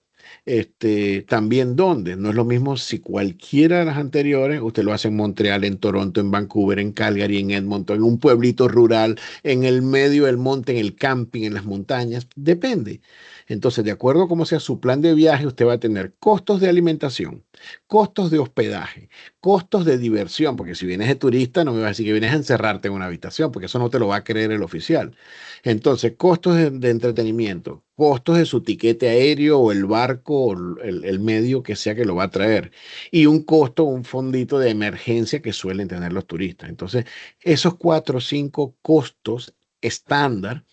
También dónde. No es lo mismo si cualquiera de las anteriores, usted lo hace en Montreal, en Toronto, en Vancouver, en Calgary, en Edmonton, en un pueblito rural, en el medio del monte, en el camping, en las montañas. Depende. Entonces, de acuerdo a cómo sea su plan de viaje, usted va a tener costos de alimentación, costos de hospedaje, costos de diversión, porque si vienes de turista no me vas a decir que vienes a encerrarte en una habitación, porque eso no te lo va a creer el oficial. Entonces, costos de entretenimiento, costos de su tiquete aéreo o el barco o el medio que sea que lo va a traer, y un costo, un fondito de emergencia que suelen tener los turistas. Entonces, esos 4 o 5 costos estándar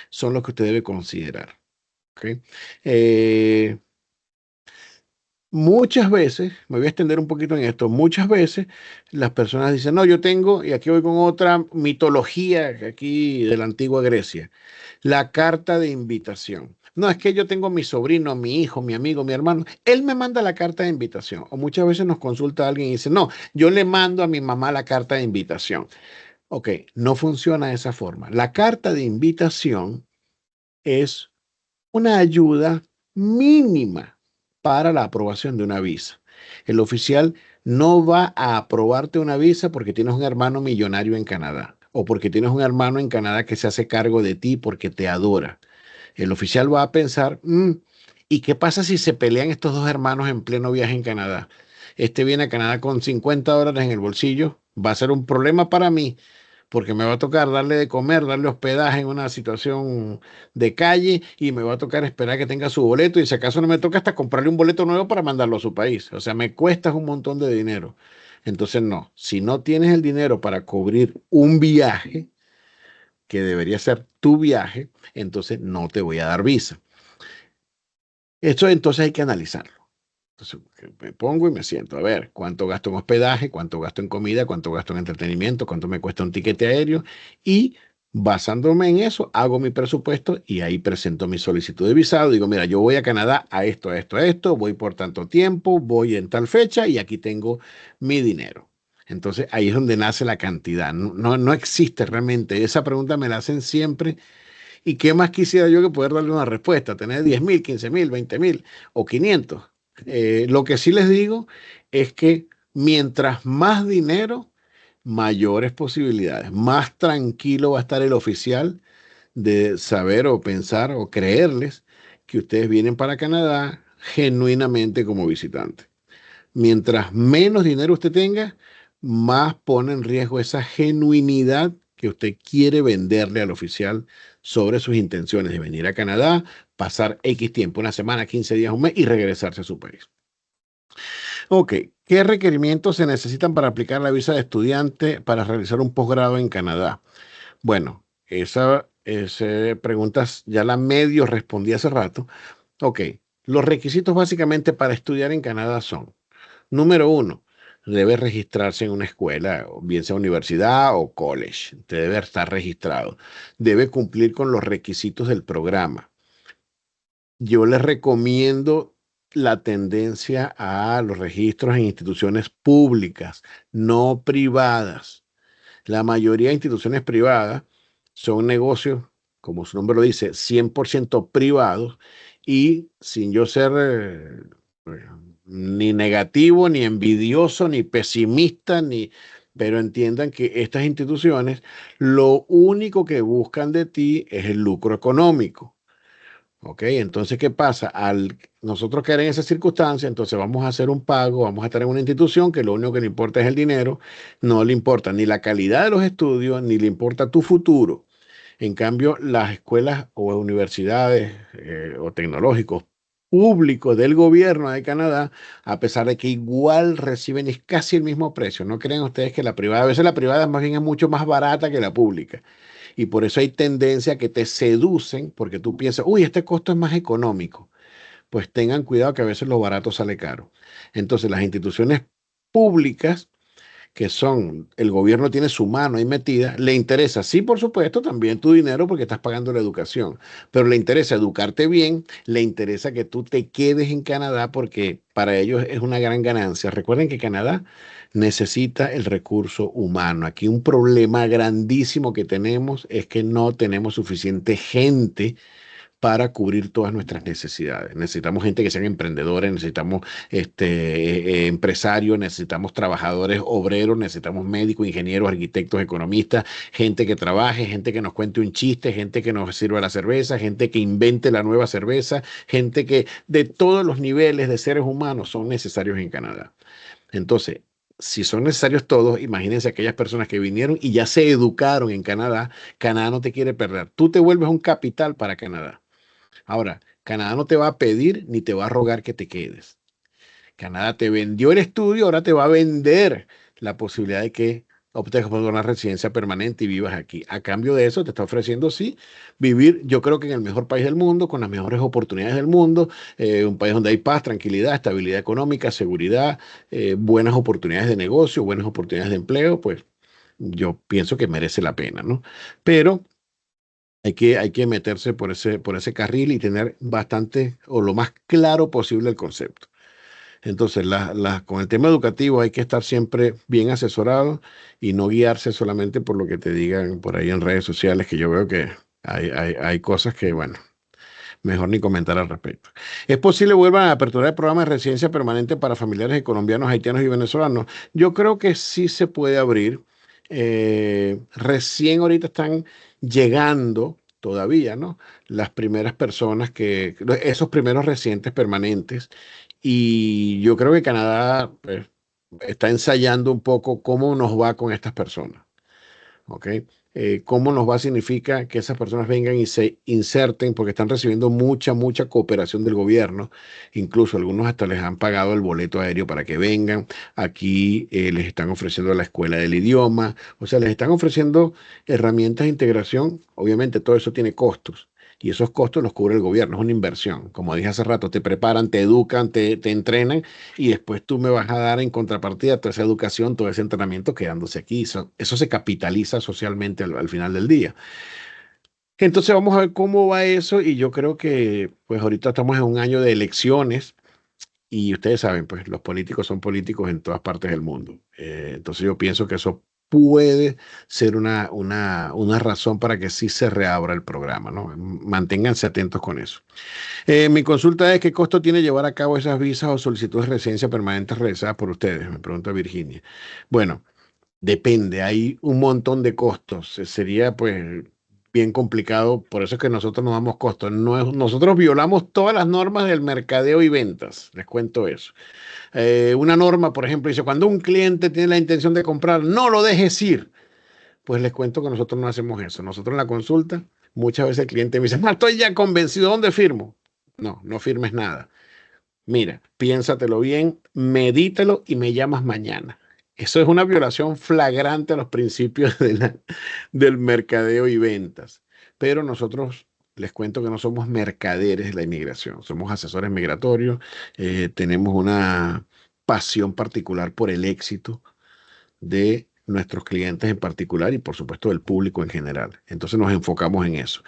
son los que usted debe considerar. ¿Ok? Eh, Muchas veces, me voy a extender un poquito en esto, muchas veces las personas dicen, no, yo tengo, y aquí voy con otra mitología aquí de la antigua Grecia, la carta de invitación. No, es que yo tengo a mi sobrino, mi hijo, mi amigo, mi hermano, él me manda la carta de invitación. O muchas veces nos consulta alguien y dice, no, yo le mando a mi mamá la carta de invitación. Ok, no funciona de esa forma. La carta de invitación es una ayuda mínima para la aprobación de una visa. El oficial no va a aprobarte una visa porque tienes un hermano millonario en Canadá o porque tienes un hermano en Canadá que se hace cargo de ti porque te adora. El oficial va a pensar, ¿y qué pasa si se pelean estos dos hermanos en pleno viaje en Canadá? Este viene a Canadá con $50 en el bolsillo, va a ser un problema para mí porque me va a tocar darle de comer, darle hospedaje en una situación de calle y me va a tocar esperar que tenga su boleto y si acaso no me toca hasta comprarle un boleto nuevo para mandarlo a su país. O sea, me cuesta un montón de dinero. Entonces, no, si no tienes el dinero para cubrir un viaje, que debería ser tu viaje, entonces no te voy a dar visa. Esto entonces hay que analizarlo. Entonces me pongo y me siento a ver cuánto gasto en hospedaje, cuánto gasto en comida, cuánto gasto en entretenimiento, cuánto me cuesta un tiquete aéreo y basándome en eso hago mi presupuesto y ahí presento mi solicitud de visado. Digo, mira, yo voy a Canadá a esto, a esto, a esto, voy por tanto tiempo, voy en tal fecha y aquí tengo mi dinero. Entonces ahí es donde nace la cantidad. No, no existe realmente. Esa pregunta me la hacen siempre. ¿Y qué más quisiera yo que poder darle una respuesta? Tener 10.000, 15.000, 20.000 o 500. Lo que sí les digo es que mientras más dinero, mayores posibilidades. Más tranquilo va a estar el oficial de saber o pensar o creerles que ustedes vienen para Canadá genuinamente como visitantes. Mientras menos dinero usted tenga, más pone en riesgo esa genuinidad que usted quiere venderle al oficial sobre sus intenciones de venir a Canadá, pasar X tiempo, una semana, 15 días, un mes y regresarse a su país. Ok, ¿qué requerimientos se necesitan para aplicar la visa de estudiante para realizar un posgrado en Canadá? Bueno, esa preguntas ya la medio respondí hace rato. Ok, los requisitos básicamente para estudiar en Canadá son: número uno, debe registrarse en una escuela, bien sea universidad o college. Usted debe estar registrado. Debe cumplir con los requisitos del programa. Yo les recomiendo la tendencia a los registros en instituciones públicas, no privadas. La mayoría de instituciones privadas son negocios como su nombre lo dice, 100% privados y sin yo ser ni negativo, ni envidioso, ni pesimista, pero entiendan que estas instituciones lo único que buscan de ti es el lucro económico. ¿Ok? Entonces, ¿qué pasa? Al nosotros caer en esa circunstancia, entonces vamos a hacer un pago, vamos a estar en una institución que lo único que le importa es el dinero, no le importa ni la calidad de los estudios, ni le importa tu futuro. En cambio, las escuelas o universidades o tecnológicos públicos del gobierno de Canadá, a pesar de que igual reciben casi el mismo precio, no crean ustedes que la privada, a veces la privada más bien es mucho más barata que la pública. Y por eso hay tendencia a que te seducen porque tú piensas, uy, este costo es más económico. Pues tengan cuidado que a veces lo barato sale caro. Entonces, las instituciones públicas que son, el gobierno tiene su mano ahí metida, le interesa, sí, por supuesto, también tu dinero porque estás pagando la educación, pero le interesa educarte bien, le interesa que tú te quedes en Canadá porque para ellos es una gran ganancia. Recuerden que Canadá necesita el recurso humano. Aquí un problema grandísimo que tenemos es que no tenemos suficiente gente para cubrir todas nuestras necesidades. Necesitamos gente que sean emprendedores, necesitamos empresarios, necesitamos trabajadores obreros, necesitamos médicos, ingenieros, arquitectos, economistas, gente que trabaje, gente que nos cuente un chiste, gente que nos sirva la cerveza, gente que invente la nueva cerveza, gente que de todos los niveles de seres humanos son necesarios en Canadá. Entonces, si son necesarios todos, imagínense aquellas personas que vinieron y ya se educaron en Canadá. Canadá no te quiere perder. Tú te vuelves un capital para Canadá. Ahora, Canadá no te va a pedir ni te va a rogar que te quedes. Canadá te vendió el estudio, ahora te va a vender la posibilidad de que optes por una residencia permanente y vivas aquí. A cambio de eso, te está ofreciendo, sí, vivir, yo creo que en el mejor país del mundo, con las mejores oportunidades del mundo, un país donde hay paz, tranquilidad, estabilidad económica, seguridad, buenas oportunidades de negocio, buenas oportunidades de empleo, pues yo pienso que merece la pena, ¿no? Pero hay que meterse por ese carril y tener bastante o lo más claro posible el concepto. Entonces, con el tema educativo hay que estar siempre bien asesorado y no guiarse solamente por lo que te digan por ahí en redes sociales, que yo veo que hay cosas que, bueno, mejor ni comentar al respecto. ¿Es posible vuelvan a aperturar el programa de residencia permanente para familiares de colombianos, haitianos y venezolanos? Yo creo que sí se puede abrir. Recién ahorita están llegando todavía, ¿no? Las primeras personas esos primeros residentes permanentes. Y yo creo que Canadá pues, está ensayando un poco cómo nos va con estas personas. ¿Ok? Cómo nos va significa que esas personas vengan y se inserten porque están recibiendo mucha cooperación del gobierno. Incluso algunos hasta les han pagado el boleto aéreo para que vengan. Aquí les están ofreciendo la escuela del idioma. O sea, les están ofreciendo herramientas de integración. Obviamente todo eso tiene costos. Y esos costos los cubre el gobierno, es una inversión. Como dije hace rato, te preparan, te educan, te entrenan y después tú me vas a dar en contrapartida toda esa educación, todo ese entrenamiento quedándose aquí. Eso se capitaliza socialmente al final del día. Entonces vamos a ver cómo va eso y yo creo que pues ahorita estamos en un año de elecciones y ustedes saben, pues los políticos son políticos en todas partes del mundo. Entonces yo pienso que eso puede ser una razón para que sí se reabra el programa, ¿no? Manténganse atentos con eso. Mi consulta es: ¿qué costo tiene llevar a cabo esas visas o solicitudes de residencia permanente realizadas por ustedes? Me pregunta Virginia. Bueno, depende, hay un montón de costos. Sería pues bien complicado, por eso es que nosotros no damos costos. Nosotros violamos todas las normas del mercadeo y ventas, les cuento eso. Una norma, por ejemplo, dice, cuando un cliente tiene la intención de comprar, no lo dejes ir. Pues les cuento que nosotros no hacemos eso. Nosotros en la consulta, muchas veces el cliente me dice, no, estoy ya convencido, ¿dónde firmo? No, no firmes nada. Mira, piénsatelo bien, medítelo y me llamas mañana. Eso es una violación flagrante a los principios del mercadeo y ventas. Pero nosotros les cuento que no somos mercaderes de la inmigración, somos asesores migratorios, tenemos una pasión particular por el éxito de nuestros clientes en particular y por supuesto del público en general. Entonces nos enfocamos en eso.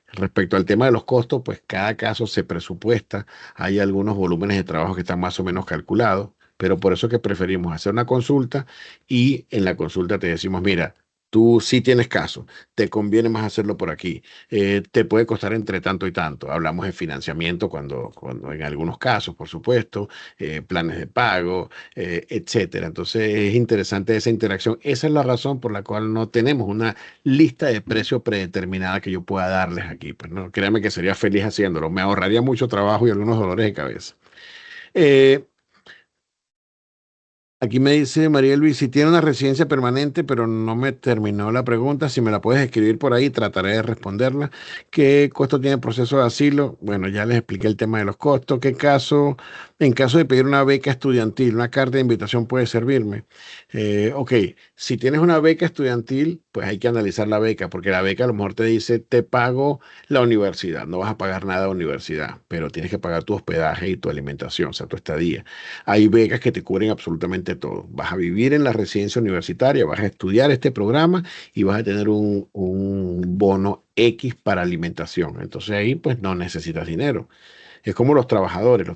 Respecto al tema de los costos, pues cada caso se presupuesta, hay algunos volúmenes de trabajo que están más o menos calculados, pero por eso es que preferimos hacer una consulta y en la consulta te decimos, mira, tú sí tienes caso, te conviene más hacerlo por aquí, te puede costar entre tanto y tanto. Hablamos de financiamiento cuando en algunos casos, por supuesto, planes de pago, etcétera. Entonces es interesante esa interacción. Esa es la razón por la cual no tenemos una lista de precios predeterminada que yo pueda darles aquí. Pues no, créame que sería feliz haciéndolo. Me ahorraría mucho trabajo y algunos dolores de cabeza. Eh, Aquí me dice María Luis, si tiene una residencia permanente, pero no me terminó la pregunta, si me la puedes escribir por ahí, trataré de responderla. ¿Qué costo tiene el proceso de asilo? Bueno, ya les expliqué el tema de los costos. En caso de pedir una beca estudiantil, una carta de invitación puede servirme? Ok, si tienes una beca estudiantil, pues hay que analizar la beca, porque la beca a lo mejor te dice, te pago la universidad, no vas a pagar nada de universidad, pero tienes que pagar tu hospedaje y tu alimentación, o sea, tu estadía. Hay becas que te cubren absolutamente todo. Vas a vivir en la residencia universitaria, vas a estudiar este programa y vas a tener un bono X para alimentación. Entonces ahí pues no necesitas dinero. Es como los trabajadores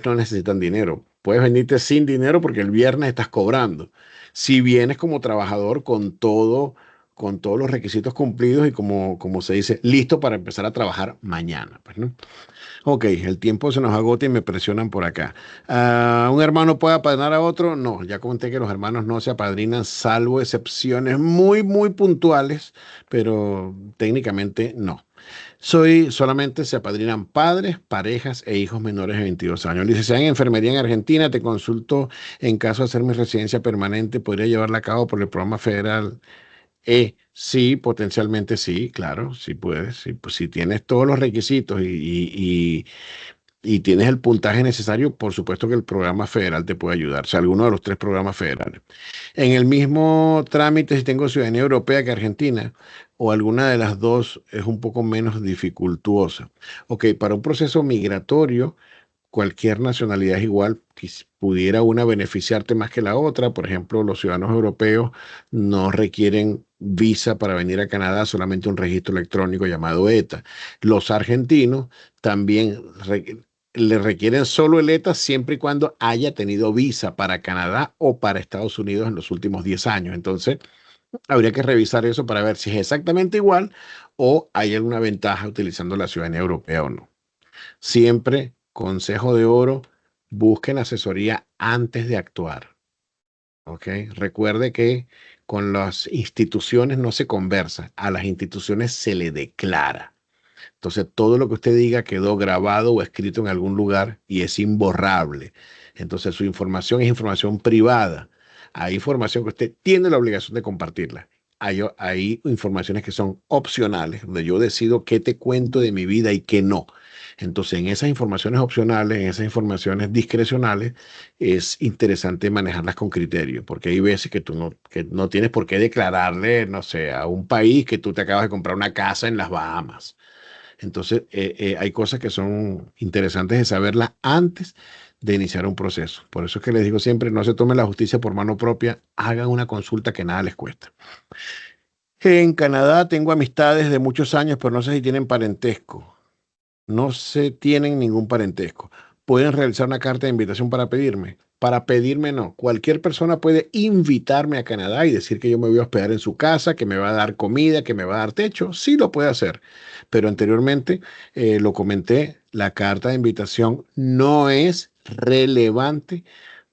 no necesitan dinero. Puedes venirte sin dinero porque el viernes estás cobrando. Si vienes como trabajador con todos los requisitos cumplidos y como se dice, listo para empezar a trabajar mañana, pues, ¿no? Ok, el tiempo se nos agota y me presionan por acá. ¿Un hermano puede apadrinar a otro? No, ya comenté que los hermanos no se apadrinan, salvo excepciones muy, muy puntuales, pero técnicamente no. Solamente se apadrinan padres, parejas e hijos menores de 22 años. Licenciada en enfermería en Argentina, te consulto en caso de hacer mi residencia permanente, ¿podría llevarla a cabo por el programa federal? Sí, potencialmente sí, claro, sí puedes. Sí, pues, si tienes todos los requisitos y tienes el puntaje necesario, por supuesto que el programa federal te puede ayudar, o sea, alguno de los tres programas federales. En el mismo trámite, si tengo ciudadanía europea que Argentina, o alguna de las dos es un poco menos dificultuosa. Ok, para un proceso migratorio, cualquier nacionalidad es igual, pudiera una beneficiarte más que la otra. Por ejemplo, los ciudadanos europeos no requieren visa para venir a Canadá, solamente un registro electrónico llamado ETA. Los argentinos también le requieren solo el ETA siempre y cuando haya tenido visa para Canadá o para Estados Unidos en los últimos 10 años. Entonces, habría que revisar eso para ver si es exactamente igual o hay alguna ventaja utilizando la ciudadanía europea o no. Siempre, consejo de oro, busquen asesoría antes de actuar. ¿Ok? Recuerde que con las instituciones no se conversa, a las instituciones se le declara. Entonces, todo lo que usted diga quedó grabado o escrito en algún lugar y es imborrable. Entonces, su información es información privada. Hay información que usted tiene la obligación de compartirla. Hay informaciones que son opcionales, donde yo decido qué te cuento de mi vida y qué no. Entonces, en esas informaciones opcionales, en esas informaciones discrecionales, es interesante manejarlas con criterio, porque hay veces que no tienes por qué declararle, no sé, a un país que tú te acabas de comprar una casa en las Bahamas. Entonces, hay cosas que son interesantes de saberlas antes de iniciar un proceso. Por eso es que les digo siempre, no se tome la justicia por mano propia, hagan una consulta que nada les cuesta. En Canadá tengo amistades de muchos años, pero no sé si tienen parentesco. No se tienen ningún parentesco. Pueden realizar una carta de invitación para pedirme. Para pedirme no. Cualquier persona puede invitarme a Canadá y decir que yo me voy a hospedar en su casa, que me va a dar comida, que me va a dar techo. Sí lo puede hacer. Pero anteriormente lo comenté, la carta de invitación no es relevante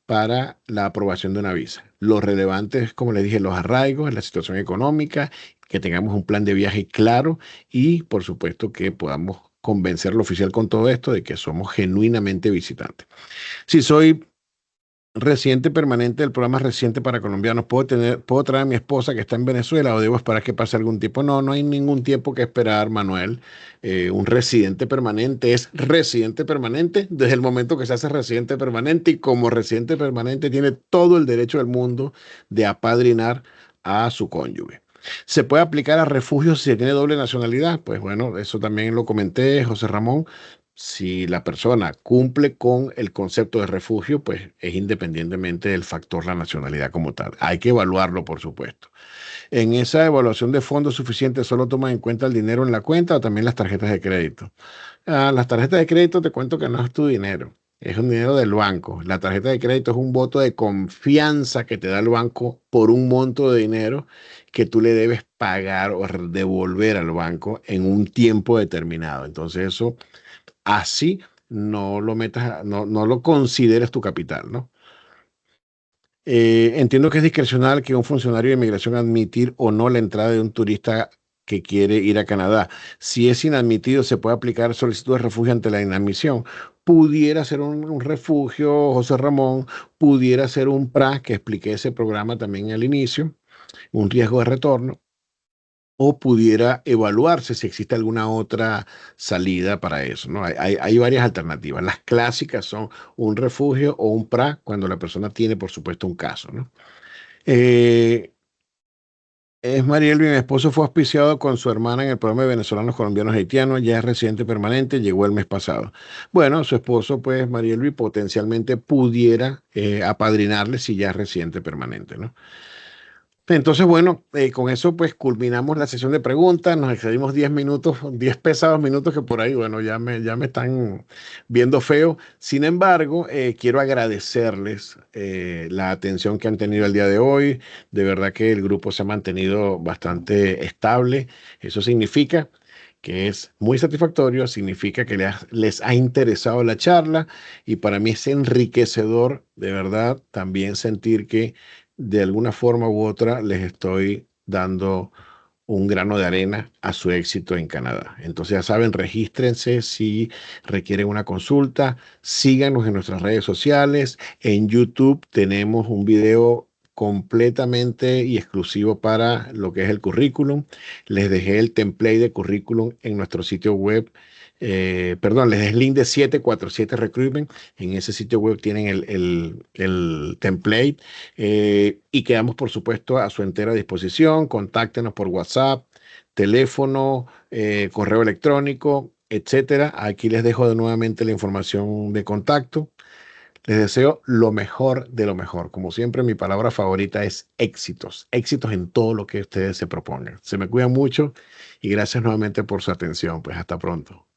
para la aprobación de una visa. Lo relevante es, como les dije, los arraigos, la situación económica, que tengamos un plan de viaje claro y, por supuesto, que podamos convencer al oficial con todo esto de que somos genuinamente visitantes. Si soy residente permanente del programa Residente para Colombianos, ¿puedo traer a mi esposa que está en Venezuela o debo esperar que pase algún tiempo? No, no hay ningún tiempo que esperar, Manuel. Un residente permanente es residente permanente desde el momento que se hace residente permanente y como residente permanente tiene todo el derecho del mundo de apadrinar a su cónyuge. ¿Se puede aplicar a refugios si se tiene doble nacionalidad? Pues bueno, eso también lo comenté, José Ramón. Si la persona cumple con el concepto de refugio, pues es independientemente del factor la nacionalidad como tal. Hay que evaluarlo, por supuesto. En esa evaluación de fondos suficientes, ¿solo toman en cuenta el dinero en la cuenta o también las tarjetas de crédito? Las tarjetas de crédito te cuento que no es tu dinero. es un dinero del banco. La tarjeta de crédito es un voto de confianza que te da el banco por un monto de dinero que tú le debes pagar o devolver al banco en un tiempo determinado. Entonces eso así no lo metas, no lo consideres tu capital, ¿no? Entiendo que es discrecional que un funcionario de inmigración admitir o no la entrada de un turista que quiere ir a Canadá. Si es inadmitido, se puede aplicar solicitud de refugio ante la inadmisión. Pudiera ser un refugio, José Ramón, pudiera ser un PRA, que expliqué ese programa también al inicio, un riesgo de retorno, o pudiera evaluarse si existe alguna otra salida para eso, ¿no? Hay varias alternativas. Las clásicas son un refugio o un PRA cuando la persona tiene, por supuesto, un caso, ¿no? Eh, es Marielvi, mi esposo fue auspiciado con su hermana en el programa de venezolanos, colombianos, haitianos, ya es residente permanente, llegó el mes pasado. Bueno, su esposo, pues, Marielvi, potencialmente pudiera apadrinarle si ya es residente permanente, ¿no? Entonces, bueno, con eso pues culminamos la sesión de preguntas, nos excedimos 10 minutos, 10 pesados minutos que por ahí, bueno, ya me están viendo feo. Sin embargo, quiero agradecerles la atención que han tenido el día de hoy. De verdad que el grupo se ha mantenido bastante estable. Eso significa que es muy satisfactorio, significa que les ha interesado la charla y para mí es enriquecedor, de verdad, también sentir que de alguna forma u otra les estoy dando un grano de arena a su éxito en Canadá. Entonces ya saben, regístrense si requieren una consulta, síganos en nuestras redes sociales. En YouTube tenemos un video completamente y exclusivo para lo que es el currículum. Les dejé el template de currículum en nuestro sitio web. Perdón, les dejé el link de 747 Recruitment. En ese sitio web tienen el template y quedamos, por supuesto, a su entera disposición. Contáctenos por WhatsApp, teléfono, correo electrónico, etcétera. Aquí les dejo de nuevamente la información de contacto. Les deseo lo mejor de lo mejor. Como siempre, mi palabra favorita es éxitos. Éxitos en todo lo que ustedes se propongan. Se me cuidan mucho y gracias nuevamente por su atención. Pues hasta pronto.